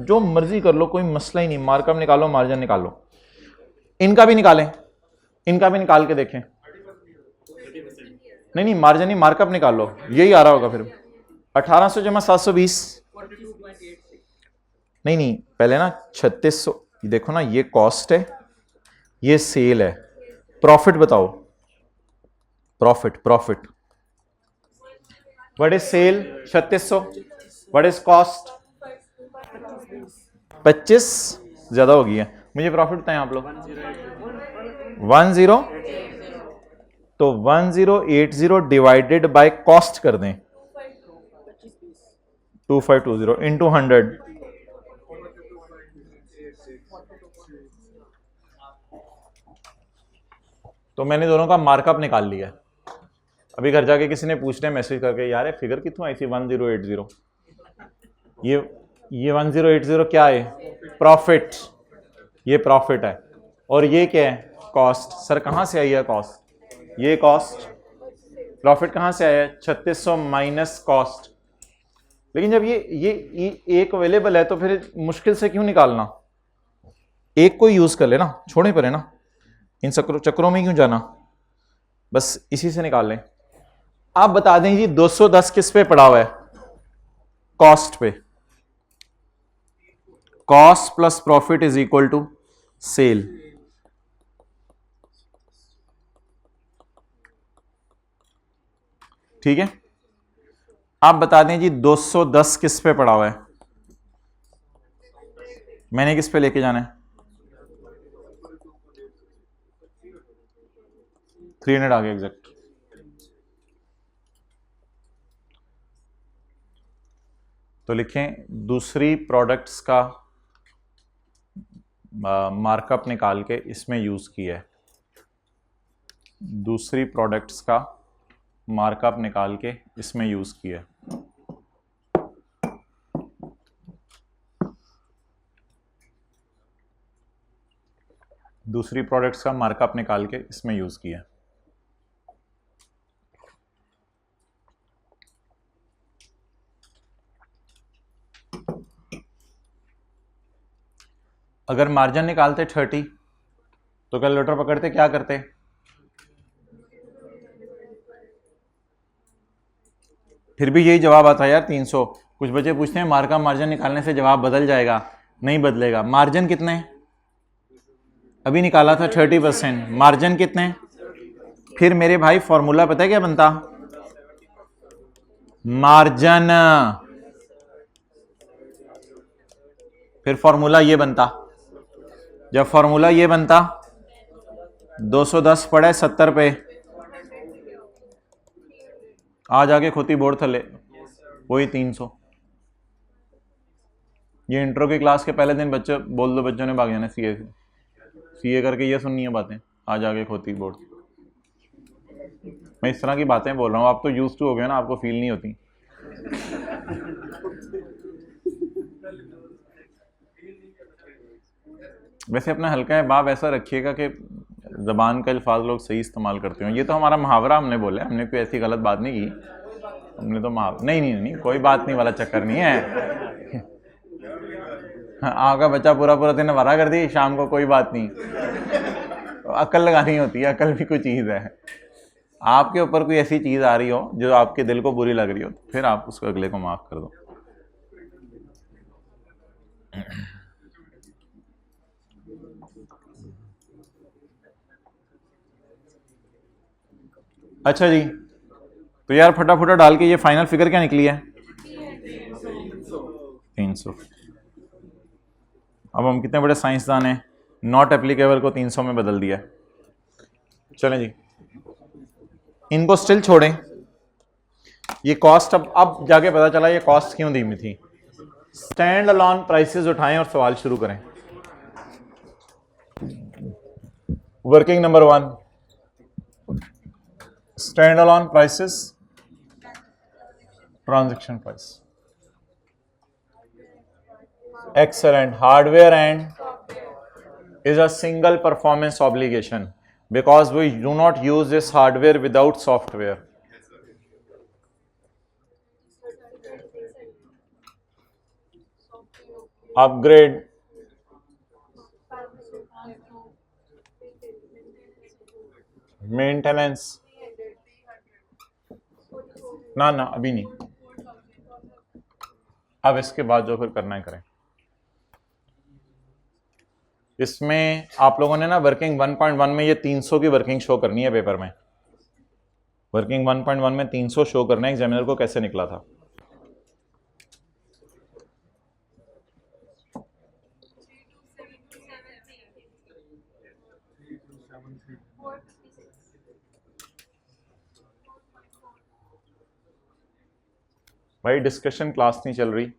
जो मर्जी कर लो, कोई मसला ही नहीं। मार्कअप निकालो, मार्जिन निकालो, इनका भी निकालें, इनका भी निकाल के देखें। नहीं मार्जिन नहीं, मार्कअप निकाल लो, यही आ रहा होगा फिर। 1800 जमा 720, नहीं पहले ना 3600, देखो ना ये कॉस्ट है, ये सेल है, प्रॉफिट बताओ, profit what is sale 3600, what is cost 25, ज्यादा हो गई है, मुझे प्रॉफिट बताएं आप लोग। 10, तो 1080 डिवाइडेड बाय कॉस्ट कर दें 2520 इंटू 100, तो मैंने दोनों का मार्कअप निकाल लिया। अभी घर जाके किसी ने पूछना है मैसेज करके, यार फिगर कितों आई थी 1080, ये 1080 क्या है, प्रॉफिट, ये प्रॉफिट है, और ये क्या है, कॉस्ट। सर कहां से आई है कॉस्ट, ये कॉस्ट, प्रॉफिट कहां से आया है 3600 माइनस कॉस्ट। लेकिन जब ये एक अवेलेबल है तो फिर मुश्किल से क्यों निकालना, एक को यूज कर लेना, छोड़े पड़े ना, इन चक्रों में क्यों जाना, बस इसी से निकाल लें। आप बता दें जी 210 किस पे पड़ा हुआ है, कॉस्ट पे, cost plus profit is equal to sale. ठीक है, आप बता दें जी 210 किस पे पड़ा हुआ है, मैंने किस पे लेके जाना है, 300 आ गया एग्जैक्ट। तो लिखें दूसरी प्रोडक्ट्स का मार्कअप निकाल के इसमें यूज किया है, दूसरी प्रोडक्ट्स का मार्कअप निकाल के इसमें यूज किया है। दूसरी प्रोडक्ट्स का मार्कअप निकाल के इसमें यूज किया है। अगर मार्जिन निकालते 30 तो कैलकुलेटर पकड़ते क्या करते, फिर भी यही जवाब आता है यार 300। कुछ बच्चे पूछते हैं मार्कअप मार्जिन निकालने से जवाब बदल जाएगा, नहीं बदलेगा। मार्जिन कितने, अभी निकाला था 30%, मार्जिन कितने, फिर मेरे भाई फॉर्मूला पता है क्या बनता, मार्जिन, फिर फॉर्मूला ये बनता, जब फॉर्मूला ये बनता 210 पड़े 70 पे, आज आके खोती बोर्ड थले वही 300। ये इंट्रो की क्लास के पहले दिन बच्चे बोल दो, बच्चों ने भाग जाना सीए करके ये सुननी है बातें, आज आके खोती बोर्ड। मैं इस तरह की बातें बोल रहा हूँ, आप तो यूज टू हो गए ना, आपको फील नहीं होती। वैसे अपना हल्का है बाब ऐसा रखिएगा कि ज़बान का अल्फाज लोग सही इस्तेमाल करते हो। ये तो हमारा मुहावरा हमने बोला, हमने कोई ऐसी गलत बात नहीं की, हमने तो नहीं कोई बात नहीं वाला चक्कर नहीं है। आपका बच्चा पूरा पूरा दिन आवारा कर दी, शाम को कोई बात नहीं, तो अकल लगानी होती है, अकल भी कोई चीज़ है। आपके ऊपर कोई ऐसी चीज़ आ रही हो जो आपके दिल को बुरी लग रही हो, फिर आप उसको अगले को माफ़ कर दो। अच्छा जी, तो यार फटाफटा डाल के ये फाइनल फिगर क्या निकली है? 300। अब हम कितने बड़े साइंसदान हैं, नॉट एप्लीकेबल को 300 में बदल दिया। चलें जी, इनको स्टिल छोड़ें। ये कॉस्ट अब जाके पता चला ये कॉस्ट क्यों धीमी थी। स्टैंड अलोन प्राइसेस उठाएं और सवाल शुरू करें। Working number 1, stand alone prices, transaction price. Excellent. Hardware and is a single performance obligation because we do not use this hardware without software. Upgrade, maintenance, ना अभी नहीं, अब इसके बाद जो फिर करना है करें। इसमें आप लोगों ने ना वर्किंग 1.1 में ये 300 की वर्किंग शो करनी है पेपर में। वर्किंग 1.1 में 300 शो करना है, एग्जामिनर को कैसे निकला था। भाई डिस्कशन क्लास नहीं चल रही,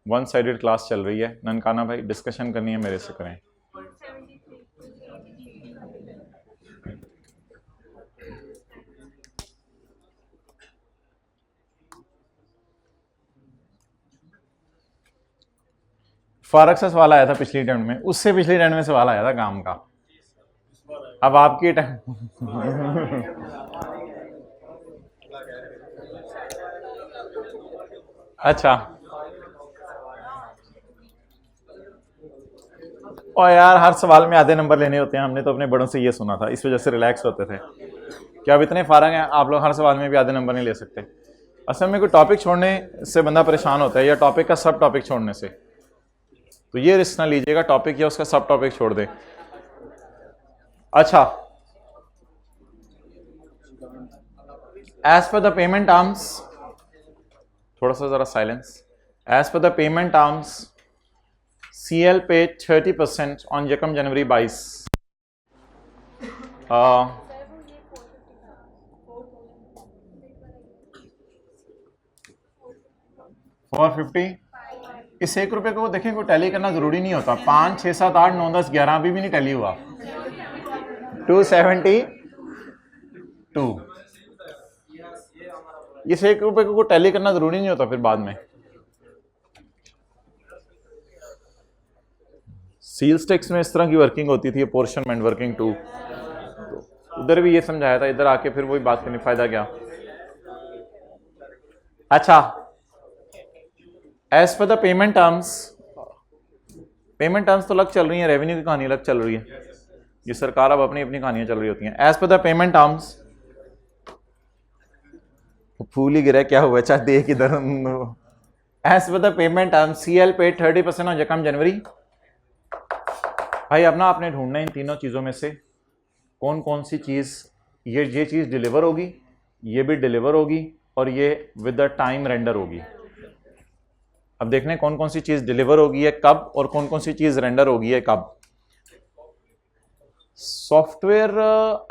वन साइडेड क्लास चल रही है। ननकाना भाई डिस्कशन करनी है मेरे से करें। फारक से सवाल आया था पिछली टर्म में, उससे पिछली टर्म में सवाल आया था काम का। अब आपकी टर्म अच्छा, और यार हर सवाल में आधे नंबर लेने होते हैं, हमने तो अपने बड़ों से ये सुना था, इस वजह से रिलैक्स होते थे। क्या अब इतने फारग हैं आप लोग हर सवाल में भी आधे नंबर नहीं ले सकते? असल में कोई टॉपिक छोड़ने से बंदा परेशान होता है, या टॉपिक का सब टॉपिक छोड़ने से। तो ये रिस्क ना लीजिएगा, टॉपिक या उसका सब टॉपिक छोड़ दे। अच्छा, as per the payment terms, थोड़ा सा जरा silence. As per the payment terms CL paid 30% on Yakam January 22. 450। इस 1 रुपये को देखें, को टैली करना जरूरी नहीं होता। 5, 6, 7, 8, 9, 10, 11 अभी भी नहीं टैली हुआ। 272। इस 1 रुपये को टैली करना जरूरी नहीं होता फिर बाद में। सील्स टैक्स में इस तरह की वर्किंग होती थी, पोर्शनमेंट वर्किंग 2, तो उधर भी ये समझाया था, इधर आके फिर वही बात करने फायदा क्या। अच्छा, as per the payment terms, payment terms तो अलग चल रही है, रेवेन्यू की कहानी अलग चल रही है। ये सरकार अब अपनी अपनी कहानियां चल रही होती हैं। As per the payment terms, फूल ही गिरा क्या हुआ, चाहे देख इधर। As per the payment terms CL paid 30% on यकम जनवरी। भाई अब ना आपने ढूंढना इन तीनों चीज़ों में से कौन कौन सी चीज़, ये चीज़ डिलीवर होगी, ये भी डिलीवर होगी, और ये विद द टाइम रेंडर होगी। अब देखने कौन कौन सी चीज़ डिलीवर होगी है कब, और कौन कौन सी चीज़ रेंडर होगी है कब। सॉफ्टवेयर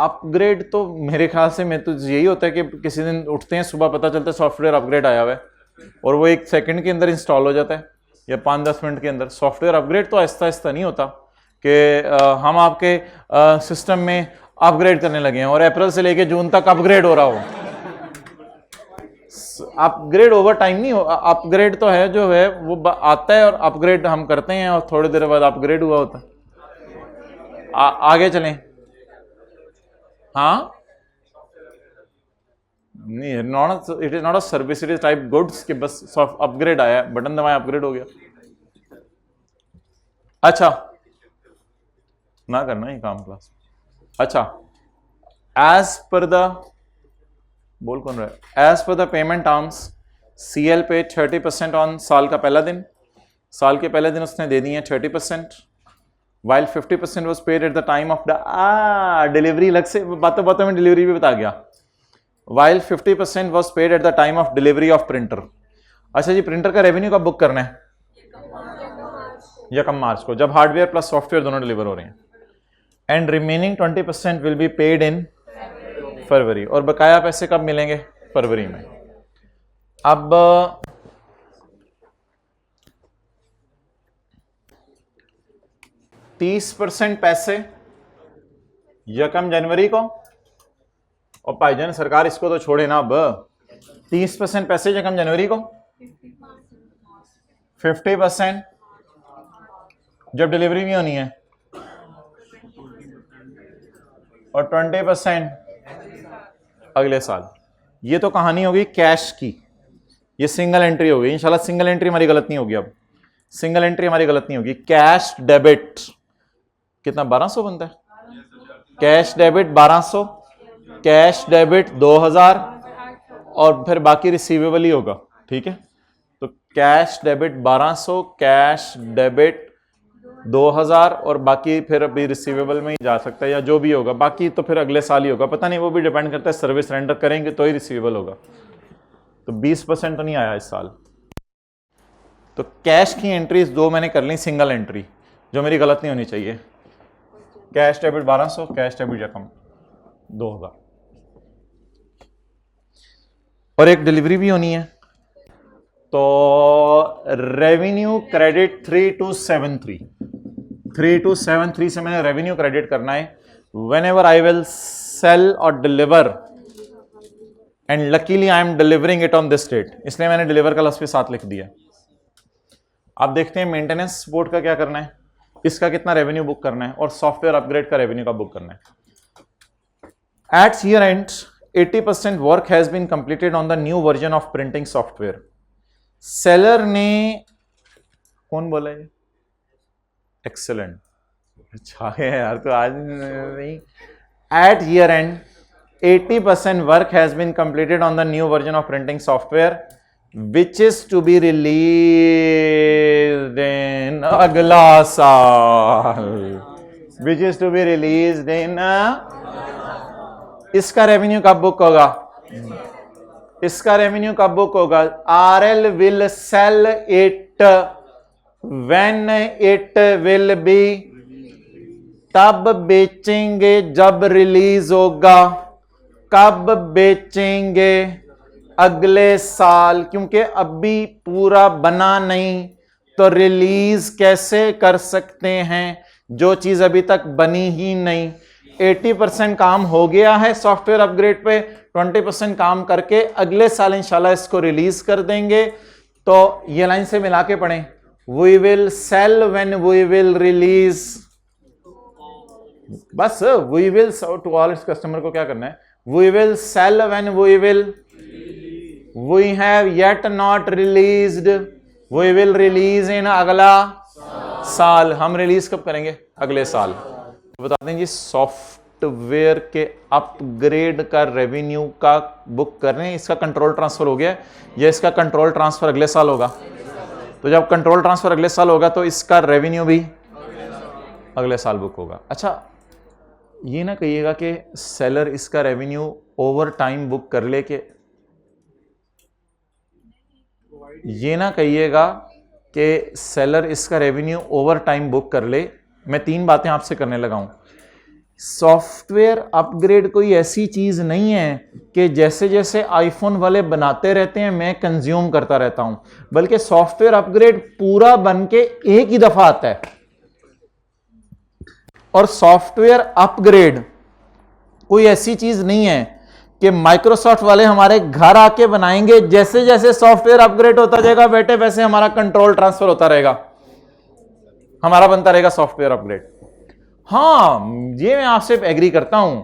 अपग्रेड तो मेरे ख्याल से मैं तो यही होता है कि किसी दिन उठते हैं सुबह, पता चलता है सॉफ्टवेयर अपग्रेड आया हुआ है, और वो 1 सेकंड के अंदर इंस्टॉल हो जाता है, या 5-10 मिनट के अंदर। सॉफ्टवेयर अपग्रेड तो आहिस्ता आहिस्ता नहीं होता कि हम आपके सिस्टम में अपग्रेड करने लगे हैं और अप्रैल से लेके जून तक अपग्रेड हो रहा हो। अपग्रेड ओवर टाइम नहीं हो, अपग्रेड तो है जो है वो आता है और अपग्रेड हम करते हैं और थोड़ी देर बाद अपग्रेड हुआ होता है। आगे चलें। हाँ, नहीं, not, it is not a service, it is type goods कि बस अपग्रेड आया, बटन दबाया अपग्रेड हो गया। अच्छा ना करना ये काम क्लास। अच्छा, एज पर द, बोल कौन रहा है, as per the payment terms CL पे 30% ऑन साल का पहला दिन, साल के पहले दिन उसने दे दिए 30%, while 50% was paid at the time of the, delivery लग से बातों बातों में डिलीवरी भी बता गया, while 50% was paid at the time of delivery of printer. अच्छा जी, प्रिंटर का रेवेन्यू कब बुक करना है? या कम मार्च को, जब हार्डवेयर प्लस सॉफ्टवेयर दोनों डिलीवर हो रहे हैं। And remaining 20% will be paid in फरवरी, और बकाया पैसे कब मिलेंगे? फरवरी में। अब 30% पैसे यकम जनवरी को, और भाईजान सरकार इसको तो छोड़े ना, अब 30% पैसे यकम जनवरी को, 50% जब डिलीवरी नहीं होनी है, और 20% अगले साल। ये तो कहानी होगी कैश की, ये सिंगल एंट्री होगी इंशाल्लाह। सिंगल एंट्री हमारी गलत नहीं होगी, अब सिंगल एंट्री हमारी गलत नहीं होगी। कैश डेबिट कितना 1200 बनता है, कैश डेबिट 1200, कैश डेबिट 2000, और फिर बाकी रिसीवेबल ही होगा, ठीक है। तो कैश डेबिट 1200, कैश डेबिट 2000, और बाकी फिर अभी रिसीवेबल में ही जा सकता है, या जो भी होगा बाकी तो फिर अगले साल ही होगा, पता नहीं, वो भी डिपेंड करता है, सर्विस रेंडर करेंगे तो ही रिसीवेबल होगा। तो 20% तो नहीं आया इस साल। तो कैश की एंट्रीज दो मैंने कर ली सिंगल एंट्री, जो मेरी गलत नहीं होनी चाहिए। कैश डेबिट 1200, कैश डेबिट रकम 2000, और एक डिलीवरी भी होनी है। तो रेवेन्यू क्रेडिट 3273 से मैंने रेवेन्यू क्रेडिट करना है। Whenever I will sell और deliver, and luckily I am delivering it on this date, इसलिए मैंने डिलीवर का लफ्ज़ भी साथ लिख दिया। अब देखते हैं मेंटेनेंस सपोर्ट का क्या करना है, इसका कितना रेवेन्यू बुक करना है, और सॉफ्टवेयर अपग्रेड का रेवेन्यू का बुक करना है। At year end 80% work has been completed on the new version of printing software. Seller ने, कौन बोला है? एक्सेलेंट, अच्छा है यार, तो आज नहीं। At year end 80% work has been completed on the new version of printing software, which is to be released in अगला साल, which is to be released in इसका रेवेन्यू कब बुक होगा? इसका रेवेन्यू कब बुक होगा? RL will sell it when it will be, तब बेचेंगे जब रिलीज होगा। कब बेचेंगे? अगले साल, क्योंकि अभी पूरा बना नहीं तो रिलीज कैसे कर सकते हैं जो चीज अभी तक बनी ही नहीं। 80% काम हो गया है सॉफ्टवेयर अपग्रेड पे, 20% काम करके अगले साल इंशाल्लाह इसको रिलीज कर देंगे। तो ये लाइन से मिला के पढ़ें, we will sell when we will release, बस we will to all its customer को क्या करना है, we will sell when we will, we have yet not released, we will release in अगला साल। हम रिलीज कब करेंगे? अगले साल। तो बता दें जी, सॉफ्टवेयर के अपग्रेड का रेवेन्यू का बुक करने, इसका कंट्रोल ट्रांसफर हो गया, या इसका कंट्रोल ट्रांसफर अगले साल होगा। तो जब कंट्रोल ट्रांसफर अगले साल होगा तो इसका रेवेन्यू भी अगले साल बुक होगा। अच्छा, ये ना कहिएगा कि सेलर इसका रेवेन्यू ओवर टाइम बुक कर ले, के ये ना कहिएगा कि सेलर इसका रेवेन्यू ओवर टाइम बुक कर ले। मैं तीन बातें आपसे करने लगा हूं। सॉफ्टवेयर अपग्रेड कोई ऐसी चीज नहीं है कि जैसे जैसे आईफोन वाले बनाते रहते हैं मैं कंज्यूम करता रहता हूं, बल्कि सॉफ्टवेयर अपग्रेड पूरा बन के एक ही दफा आता है। और सॉफ्टवेयर अपग्रेड कोई ऐसी चीज नहीं है कि माइक्रोसॉफ्ट वाले हमारे घर आके बनाएंगे, जैसे जैसे सॉफ्टवेयर अपग्रेड होता जाएगा बेटे वैसे हमारा कंट्रोल ट्रांसफर होता रहेगा, हमारा बनता रहेगा सॉफ्टवेयर अपग्रेड। हां, ये मैं आपसे एग्री करता हूं,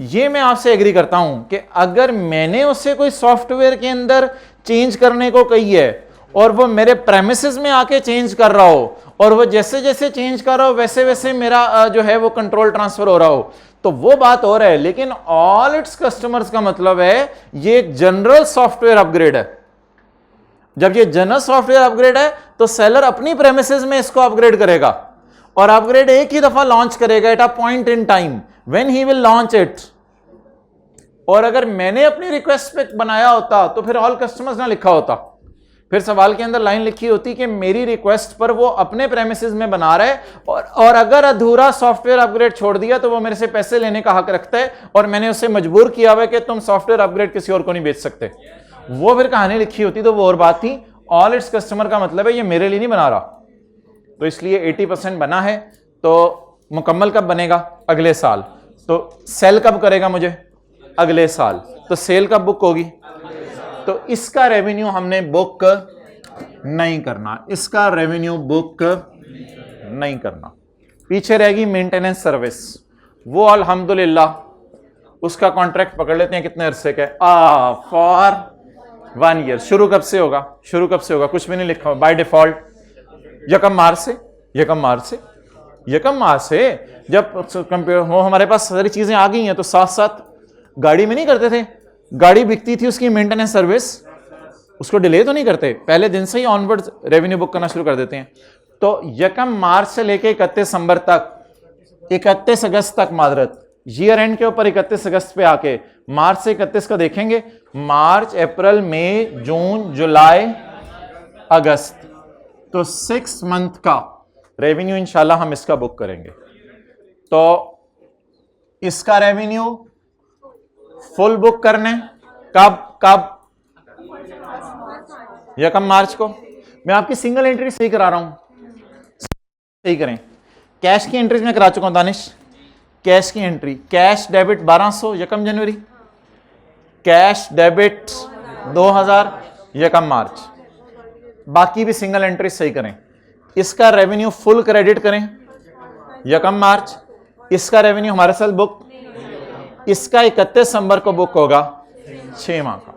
ये मैं आपसे एग्री करता हूं कि अगर मैंने उससे कोई सॉफ्टवेयर के अंदर चेंज करने को कही है और वो मेरे प्रेमिसेस में आके चेंज कर रहा हो, और वो जैसे जैसे चेंज कर रहा हो वैसे वैसे मेरा जो है वो कंट्रोल ट्रांसफर हो रहा हो, तो वो बात और है। लेकिन ऑल इट्स कस्टमर्स का मतलब है ये एक जनरल सॉफ्टवेयर अपग्रेड है। जब ये जनरल सॉफ्टवेयर अपग्रेड है तो सेलर अपनी प्रेमिसेस में इसको अपग्रेड करेगा, और अपग्रेड एक ही दफा लॉन्च करेगा eight a point in time when he will launch it. और अगर मैंने अपनी रिक्वेस्ट पे बनाया होता तो फिर ऑल कस्टमर्स ना लिखा होता, फिर सवाल के अंदर लाइन लिखी होती कि मेरी रिक्वेस्ट पर वो अपने प्रेमिसेस में बना रहा है, और अगर अधूरा सॉफ्टवेयर अपग्रेड छोड़ दिया तो वो मेरे से पैसे लेने का हक रखता है, और मैंने उसे मजबूर किया हुआ है कि तुम सॉफ्टवेयर अपग्रेड किसी और को नहीं बेच सकते। वो फिर कहानी लिखी होती तो वो और बात थी। ऑल इट्स कस्टमर का मतलब है ये मेरे लिए नहीं बना रहा। तो इसलिए 80% बना है, तो मुकम्मल कब बनेगा? अगले साल। तो सेल कब करेगा मुझे? अगले साल। तो सेल कब बुक होगी? तो इसका रेवेन्यू हमने बुक नहीं करना, इसका रेवेन्यू बुक नहीं करना। पीछे रहेगी मेंटेनेंस सर्विस, वो अल्हम्दुलिल्लाह उसका कॉन्ट्रैक्ट पकड़ लेते हैं कितने अरसे का? For 1 year. शुरू कब से होगा? शुरू कब से होगा? कुछ भी नहीं लिखा हुआ बाय डिफॉल्ट। यकम मार्च से। यकम मार्च से। यकम मार्च से जब वो हमारे पास सारी चीजें आ गई हैं तो साथ साथ गाड़ी में नहीं करते थे, गाड़ी बिकती थी उसकी मेंटेनेंस सर्विस, उसको डिले तो नहीं करते, पहले दिन से ही ऑनवर्ड रेवेन्यू बुक करना शुरू कर देते हैं। तो यकम मार्च से लेके 31 दिसंबर तक, 31 अगस्त तक, मादरत ईयर एंड के ऊपर 31 अगस्त पे आके मार्च से 31 का देखेंगे, मार्च, अप्रैल, मई, जून, जुलाई, अगस्त, तो 6 मंथ का रेवेन्यू इंशाल्लाह हम इसका बुक करेंगे। तो इसका रेवेन्यू फुल बुक करने कब? कब? यकम मार्च को। मैं आपकी सिंगल एंट्री सही करा रहा हूं, सही करें। कैश की एंट्रीज में करा चुका हूं दानिश। कैश की एंट्री, कैश डेबिट 1200 यकम जनवरी, कैश डेबिट 2000 यकम मार्च। बाकी भी सिंगल एंट्री सही करें। इसका रेवेन्यू फुल क्रेडिट करें यकम मार्च। इसका रेवेन्यू हमारे साथ बुक, इसका 31 दिसंबर को बुक होगा 6 माह का।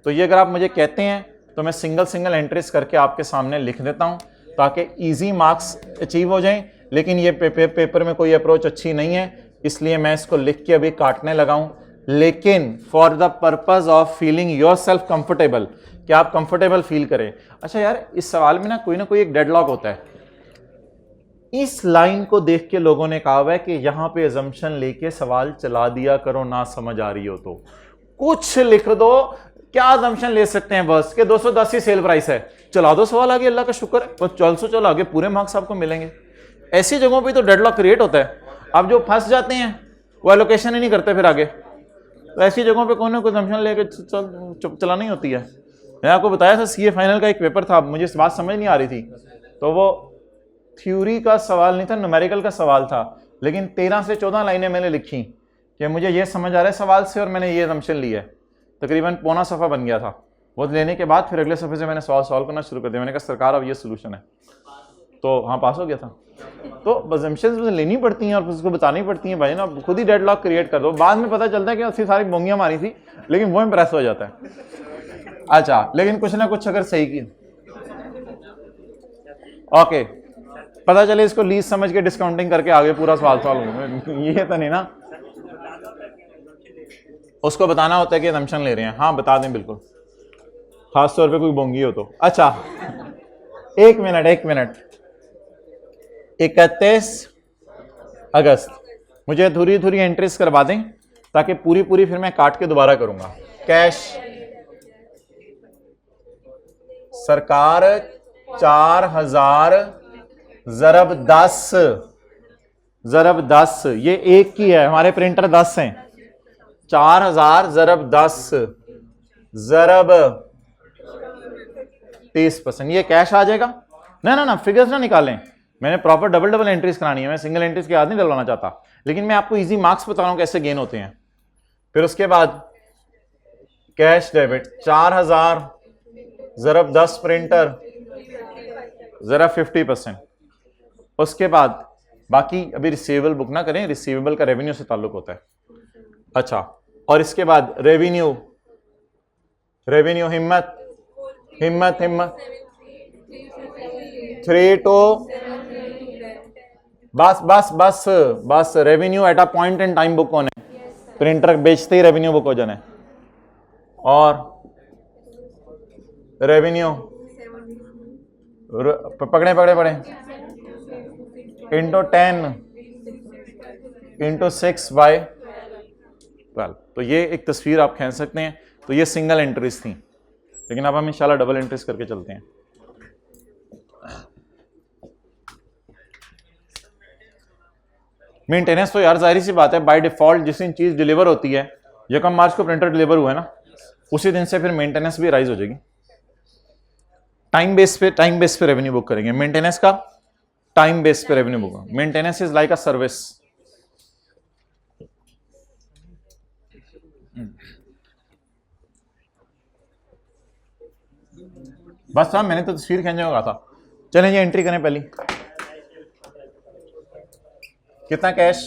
तो ये अगर आप मुझे कहते हैं तो मैं सिंगल सिंगल एंट्रीज करके आपके सामने लिख देता हूं ताकि इजी मार्क्स अचीव हो जाएं। लेकिन ये पेपर में कोई अप्रोच अच्छी नहीं है, इसलिए मैं इसको लिख के अभी काटने लगा हूं। लेकिन for the purpose of feeling your self comfortable, कि आप कंफर्टेबल फील करें। अच्छा यार, इस सवाल में ना कोई एक डेडलॉक होता है। इस लाइन को देख के लोगों ने कहा हुआ है कि यहां पे अजम्पशन लेके सवाल चला दिया करो, ना समझ आ रही हो तो कुछ लिख दो। क्या अजम्पशन ले सकते हैं बस कि 210 ही सेल प्राइस है, चला दो सवाल आगे, अल्लाह का शुक्र है, तो 400 चलो आगे, पूरे मार्क्स आपको मिलेंगे। ऐसी जगहों पे तो डेडलॉक क्रिएट होता है। अब जो फंस जाते हैं वो एलोकेशन ही नहीं करते फिर आगे, तो ऐसी जगहों पे कोई ना कोई अजम्पशन लेके चलानी होती है। मैं आपको बताया था सीए फाइनल का एक पेपर था, मुझे इस बात समझ नहीं आ रही थी, तो वो थ्योरी का सवाल नहीं था, न्यूमेरिकल का सवाल था, लेकिन 13 से 14 लाइनें मैंने लिखी कि मुझे ये समझ आ रहा है सवाल से और मैंने ये असम्पशन ली है। तकरीबन पौना सफ़ा बन गया था। वो लेने के बाद फिर अगले सफ़े से मैंने सवाल सॉल्व करना शुरू कर दिया। मैंने कहा सरकार अब ये सोल्यूशन है, तो हाँ पास हो गया था। तो असम्पशंस लेनी पड़ती हैं और उसको बतानी पड़ती हैं भाई ना, खुद ही डेडलॉक क्रिएट कर दो। बाद में पता चलता है कि अस्सी सारी बोंगियाँ मारी थी, लेकिन वो इम्प्रेस हो जाता है। अच्छा, लेकिन कुछ ना कुछ अगर सही की, ओके, पता चले इसको लीज समझ के डिस्काउंटिंग करके आगे पूरा सवाल सॉल्व, ये तो नहीं ना। उसको बताना होता है कि असम्पशन ले रहे हैं। हाँ बता दें बिल्कुल, खास तौर पे कोई बोंगी हो तो। अच्छा, एक मिनट 31 अगस्त मुझे अधूरी अधूरी एंट्रीज करवा दें ताकि पूरी पूरी फिर मैं काट के दोबारा करूंगा। कैश सरकार 4000 ज़रब 10 ये एक की है, हमारे प्रिंटर 10 हैं। 4000 ज़रब 10 ज़रब 30%, ये कैश आ जाएगा। ना फिगर्स ना निकालें, मैंने प्रॉपर डबल एंट्रीज करानी है, मैं सिंगल एंट्रीज के याद नहीं डलवाना चाहता, लेकिन मैं आपको इजी मार्क्स बता रहा हूं कैसे गेन होते हैं। फिर उसके बाद कैश डेबिट 4000 ज़रब 10 प्रिंटर ज़रब 50%। उसके बाद बाकी अभी रिसीवेबल बुक ना करें, रिसीवेबल का रेवेन्यू से ताल्लुक होता है। अच्छा, और इसके बाद रेवेन्यू हिम्मत हिम्मत हिम्मत 3 to बस बस बस बस revenue eight a point in time book होने, प्रिंटर बेचते ही रेवेन्यू बुक हो जाने, और रेवेन्यू पकड़े पकड़े पड़े इंटू 10 इंटू 6 बाय 12। तो ये एक तस्वीर आप कह सकते हैं। तो ये सिंगल एंट्रीज थी, लेकिन अब हम इंशाल्लाह डबल एंट्रीज करके चलते हैं। मेंटेनेंस तो यार जाहिर सी बात है, बाय डिफॉल्ट जिस दिन चीज डिलीवर होती है, यकम मार्च को प्रिंटर डिलीवर हुआ है ना, उसी दिन से फिर मेंटेनेंस भी राइज हो जाएगी। टाइम बेस पे रेवेन्यू बुक करेंगे। मेंटेनेंस का टाइम बेस पे revenue book. Maintenance is like a service. बस साहब मैंने तो तस्वीर खींचने को कहा था। चलें ये एंट्री करें पहली। कितना कैश?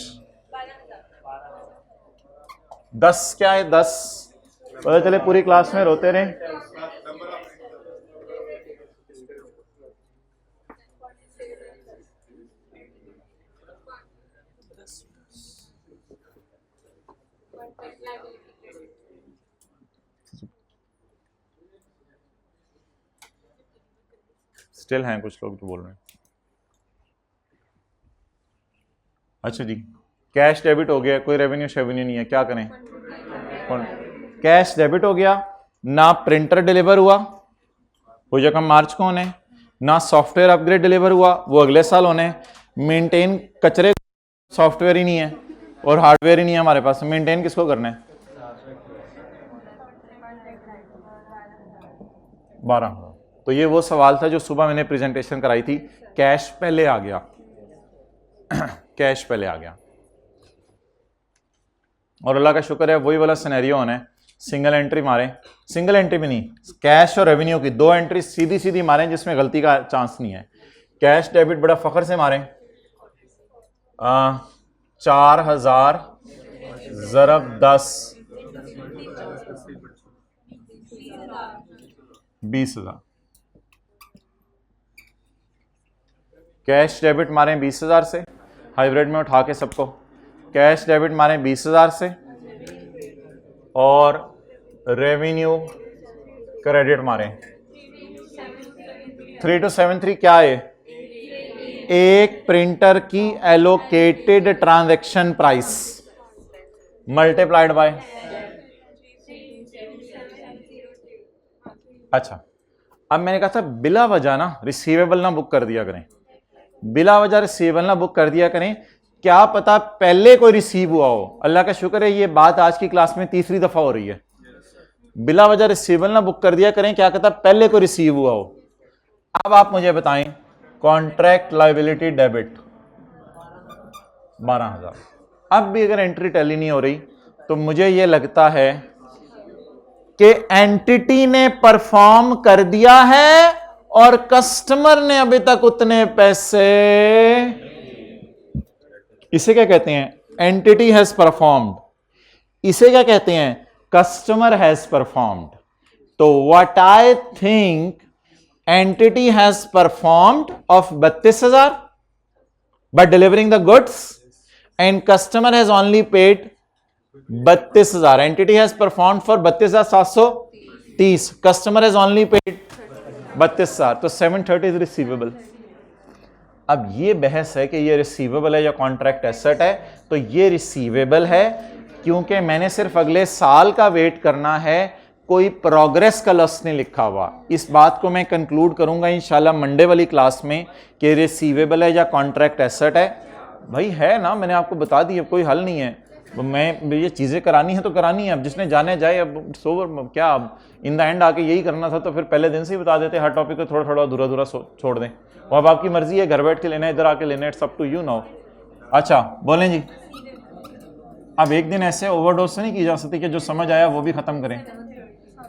10 क्या है? 10 पता चले पूरी क्लास में रोते रहे। स्टिल हैं कुछ लोग तो बोल रहे हैं। अच्छा जी, कैश डेबिट हो गया, कोई रेवेन्यू शेवेन्यू नहीं है, क्या करें? कैश डेबिट हो गया, ना प्रिंटर डिलीवर हुआ, वो जो कम मार्च को होने, ना सॉफ्टवेयर अपग्रेड डिलीवर हुआ, वो अगले साल होने। मेंटेन कचरे, सॉफ्टवेयर ही नहीं है और हार्डवेयर ही नहीं है हमारे पास, मेंटेन किसको करना है? 12। तो ये वो सवाल था जो सुबह मैंने प्रेजेंटेशन कराई थी। कैश पहले आ गया कैश पहले आ गया, और अल्लाह का शुक्र है वही वाला सिनेरियो होना है। सिंगल एंट्री मारें, सिंगल एंट्री भी नहीं, कैश और रेवेन्यू की 2 एंट्री सीधी सीधी मारें जिसमें गलती का चांस नहीं है। कैश डेबिट बड़ा फख्र से मारें, 4000 ज़रब 10 20,000। कैश डेबिट मारें 20,000 से, हाइब्रिड में उठा के सबको। कैश डेबिट मारें 20,000 से, और रेवेन्यू क्रेडिट मारें 3273। क्या है? एक प्रिंटर की allocated transaction price multiplied by. अच्छा, अब मैंने कहा था बिला वजह ना रिसीवेबल ना बुक कर दिया करें, बिला वजह रिसीवेबल ना बुक कर दिया करें। क्या पता पहले कोई रिसीव हुआ हो। अल्लाह का शुक्र है ये बात आज की क्लास में तीसरी दफा हो रही है। बिला वजह रिसीवेबल ना बुक कर दिया करें, क्या पता पहले कोई रिसीव हुआ हो। अब आप मुझे बताएं, कॉन्ट्रैक्ट लायबिलिटी डेबिट 12,000। अब भी अगर एंट्री टैली नहीं हो रही तो मुझे यह लगता है कि एंटिटी ने परफॉर्म कर दिया है और कस्टमर ने अभी तक उतने पैसे। इसे क्या कहते हैं? Entity has performed. इसे क्या कहते हैं? Customer has performed. तो what I think entity has performed of 32,000 by delivering the goods and customer has only paid 32,000. Entity has performed for 32,730. Customer has only paid 32,000. तो 730 is receivable. अब ये बहस है कि ये रिसीवेबल है या कॉन्ट्रैक्ट एसेट है। तो ये रिसीवेबल है क्योंकि मैंने सिर्फ अगले साल का वेट करना है, कोई प्रोग्रेस का लफ्ज़ नहीं लिखा हुआ। इस बात को मैं कंक्लूड करूंगा इंशाल्लाह मंडे वाली क्लास में कि रिसीवेबल है या कॉन्ट्रैक्ट एसेट है। भाई है ना, मैंने आपको बता दी, अब कोई हल नहीं है। मैं ये चीज़ें करानी है तो करानी है, अब जिसने जाने जाए। अब सोवर क्या, अब इन द एंड आके यही करना था तो फिर पहले दिन से ही बता देते, हर टॉपिक को थोड़ा थोड़ा अधूरा छोड़ दें। और अब आपकी मर्जी है, घर बैठ के लेना है, इधर आके लेना है, it's up to you now. अच्छा बोलें जी। अब एक दिन ऐसे ओवरडोज से नहीं की जा सकती कि जो समझ आया वो भी ख़त्म करें।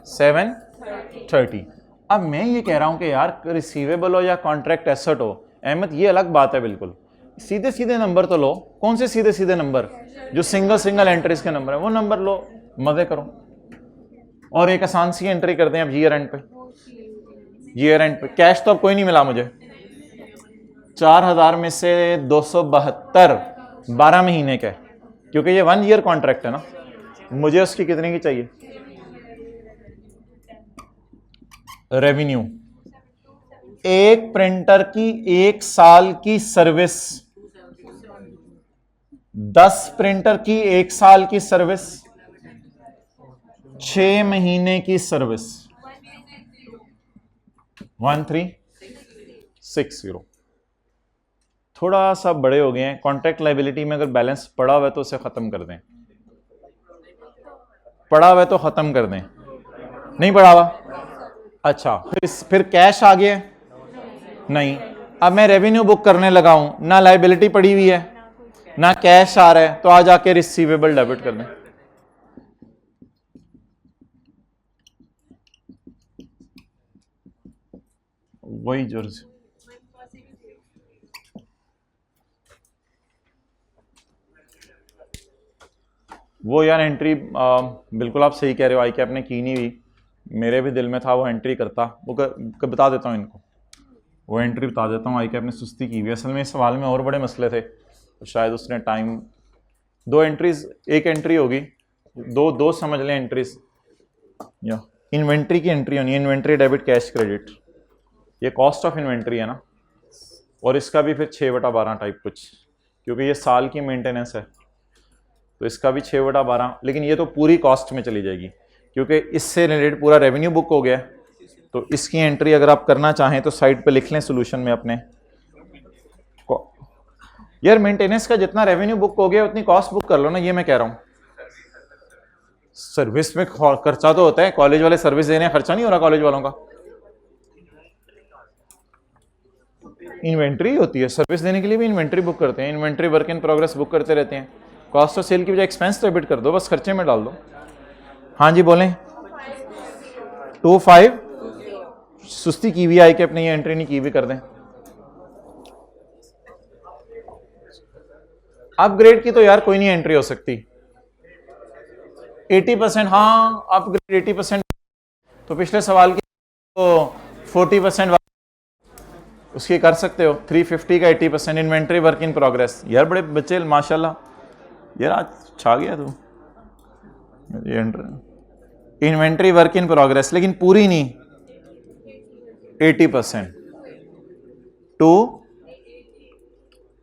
730। अब मैं ये कह रहा हूँ कि यार रिसीवेबल हो या कॉन्ट्रैक्ट एसेट हो, अहमद ये अलग बात है बिल्कुल। सीधे सीधे नंबर तो लो। कौन से सीधे सीधे नंबर? जो सिंगल एंट्रीज के नंबर है वो नंबर लो, मजे करो। और एक आसान सी एंट्री करते हैं अब ईयर एंड पे। ईयर एंड पे कैश तो अब कोई नहीं मिला मुझे, 4000 में से 272 12 महीने का है, क्योंकि ये 1 ईयर कॉन्ट्रैक्ट है ना, मुझे उसकी कितने की चाहिए रेवेन्यू। एक प्रिंटर की 1 साल की सर्विस, 10 प्रिंटर की 1 साल की सर्विस, 6 महीने की सर्विस, 1360। थोड़ा सा बड़े हो गए हैं, कॉन्ट्रैक्ट लायबिलिटी में अगर बैलेंस पड़ा हुआ है तो उसे खत्म कर दें, पड़ा हुआ है तो खत्म कर दें, नहीं पड़ा हुआ अच्छा, फिर कैश आ गया नहीं, अब मैं रेवेन्यू बुक करने लगा हूं, ना लायबिलिटी पड़ी हुई है ना कैश आ रहा है, तो आ जाके रिसीवेबल डेबिट कर दें। वही जर्ज वो यार एंट्री बिल्कुल आप सही कह रहे हो, आई कैप ने की नहीं हुई, मेरे भी दिल में था वो एंट्री करता, वो बता देता हूँ इनको, वो एंट्री बता देता हूँ, आई कैप ने सुस्ती की हुई। असल में इस सवाल में और बड़े मसले थे, तो शायद उसने टाइम, 2 एंट्रीज, एक एंट्री होगी, दो समझ लें एंट्रीज, या इन्वेंट्री की एंट्री होनी है, इन्वेंट्री डेबिट कैश क्रेडिट, ये कॉस्ट ऑफ इन्वेंट्री है ना, और इसका भी फिर 6/12 टाइप कुछ, क्योंकि ये साल की मेंटेनेंस है तो इसका भी 6/12, लेकिन ये तो पूरी कॉस्ट में चली जाएगी क्योंकि इससे रिलेटेड पूरा रेवेन्यू बुक हो गया। तो इसकी एंट्री अगर आप करना चाहें तो साइड पे लिख लें सोल्यूशन में अपने, यार मेंटेनेंस का जितना रेवेन्यू बुक हो गया उतनी कॉस्ट बुक कर लो ना, ये मैं कह रहा हूं। सर्विस में खर्चा तो होता है, कॉलेज वाले सर्विस देने खर्चा नहीं हो रहा कॉलेज वालों का, इन्वेंट्री होती है, सर्विस देने के लिए भी इन्वेंट्री बुक करते हैं, inventory work in progress book करते रहते हैं, कॉस्ट ऑफ सेल की बजाय एक्सपेंस डेबिट कर दो, बस खर्चे में डाल दो। हाँ जी बोलें, 25 सुस्ती की हुई आई कि अपनी ये एंट्री नहीं की हुई कर दें। अपग्रेड की तो यार कोई नहीं एंट्री हो सकती, 80%, हाँ अपग्रेड 80%, तो पिछले सवाल की तो 40% उसकी कर सकते हो, 350 का 80%, इन्वेंट्री वर्क इन प्रोग्रेस। यार बड़े बच्चे माशाल्लाह, यार आज छा गया तू, इन्वेंट्री वर्क इन प्रोग्रेस, लेकिन पूरी नहीं, 80% टू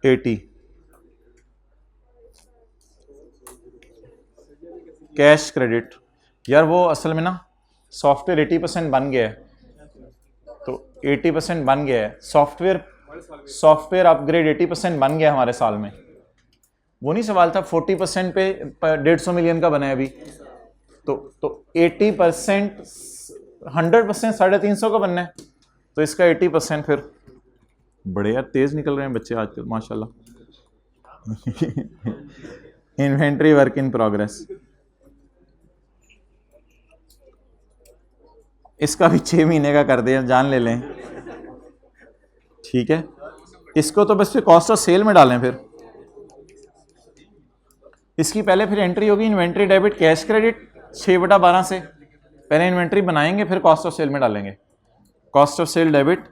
80। कैश क्रेडिट, यार वो असल में ना सॉफ्टवेयर 80% बन गया है, तो 80% बन गया है, सॉफ्टवेयर अपग्रेड 80% बन गया हमारे साल में, वो नहीं सवाल था 40% पे 150 मिलियन का बना है अभी, तो 80% 100% 350 का बनना है, तो इसका 80% फिर, बड़े यार तेज निकल रहे हैं बच्चे आजकल माशाल्लाह। इन्वेंट्री वर्क इन प्रोग्रेस, इसका भी 6 महीने का कर दिया, जान ले लें, ठीक है। इसको तो बस फिर कॉस्ट ऑफ सेल में डालें, फिर इसकी पहले फिर एंट्री होगी इन्वेंट्री डेबिट कैश क्रेडिट 6/12 से, पहले इन्वेंट्री बनाएंगे फिर कॉस्ट ऑफ सेल में डालेंगे, cost of sale debit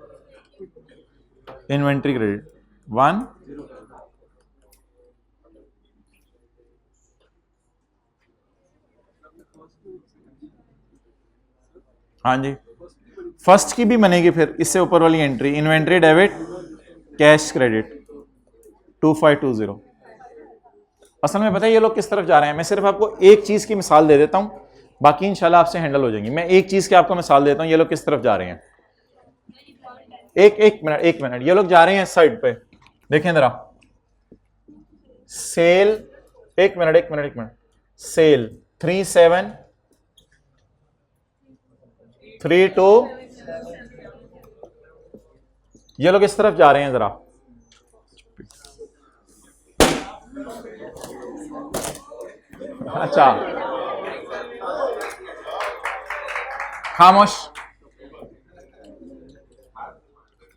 inventory credit 1, हाँ जी फर्स्ट की भी बनेगी, फिर इससे ऊपर वाली entry inventory debit cash credit 2520। असल में पता है ये लोग किस तरफ जा रहे हैं, मैं सिर्फ आपको एक चीज की मिसाल दे देता हूं, बाकी इंशाल्लाह आपसे हैंडल हो जाएंगी। मैं एक चीज की आपको मिसाल देता हूं, ये लोग किस तरफ जा रहे हैं, एक मिनट, ये लोग जा रहे हैं साइड पे, देखें जरा, सेल, एक मिनट, सेल 3732, ये लोग इस तरफ जा रहे हैं जरा, अच्छा खामोश,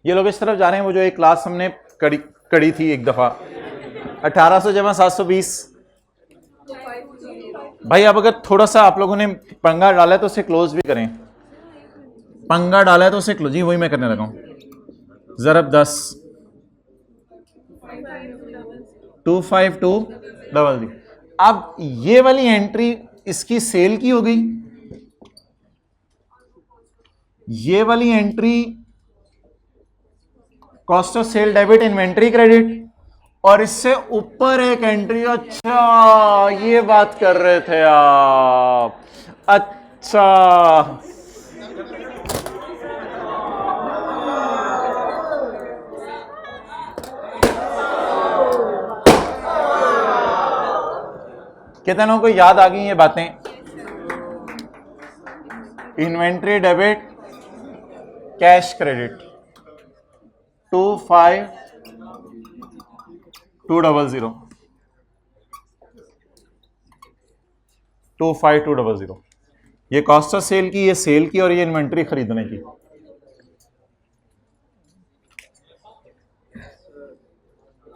ये लोग इस तरफ जा रहे हैं, वो जो एक क्लास हमने कड़ी थी एक दफा 1800 जमा 720, भाई अब अगर थोड़ा सा आप लोगों ने पंगा डाला है तो उसे क्लोज भी करें, पंगा डाला है तो सीख लो जी, वही मैं करने लगा हूं। ज़रब 10 25200। अब ये वाली एंट्री इसकी सेल की हो गई, ये वाली entry cost of sale debit inventory credit, और इससे ऊपर एक एंट्री, अच्छा ये बात कर रहे थे आप, अच्छा कितनों को याद आ गई ये बातें? Inventory debit cash credit 25200 25200। ये कॉस्ट ऑफ सेल की, ये सेल की, और ये इन्वेंट्री खरीदने की।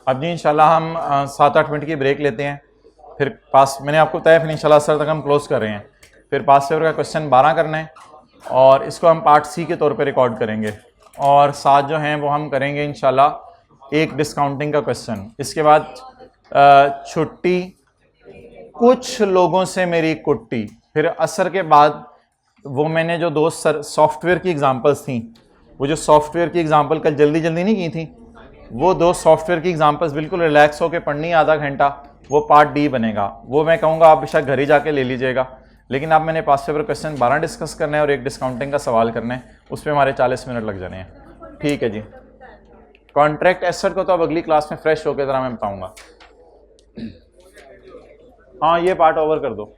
अब जी इंशाल्लाह हम 7-8 मिनट की ब्रेक लेते हैं, फिर पास मैंने आपको बताया फिर इंशाल्लाह असर तक हम क्लोज कर रहे हैं। फिर पास पेपर का क्वेश्चन 12 करना है और इसको हम पार्ट सी के तौर पे रिकॉर्ड करेंगे, और साथ जो हैं वो हम करेंगे इंशाल्लाह एक डिस्काउंटिंग का क्वेश्चन। इसके बाद छुट्टी, कुछ लोगों से मेरी कुट्टी। फिर असर के बाद वो मैंने जो दो सॉफ्टवेयर की एग्जांपल्स थी, वो जो सॉफ्टवेयर की एग्जांपल कल जल्दी जल्दी नहीं की थी, वो दो सॉफ्टवेयर की एग्जांपल्स बिल्कुल रिलैक्स होकर पढ़नी है, आधा घंटा, वो पार्ट डी बनेगा। वो मैं कहूँगा आप बेशक घर ही जाके ले लीजिएगा, लेकिन अब मैंने पास पेपर क्वेश्चन 12 डिस्कस करना है और एक डिस्काउंटिंग का सवाल करना है, उस पर हमारे 40 मिनट लग जाने हैं। ठीक है जी। कॉन्ट्रैक्ट एसेट को तो अब अगली क्लास में फ्रेश होकर ज़रा मैं बताऊँगा। हाँ ये पार्ट ओवर कर दो।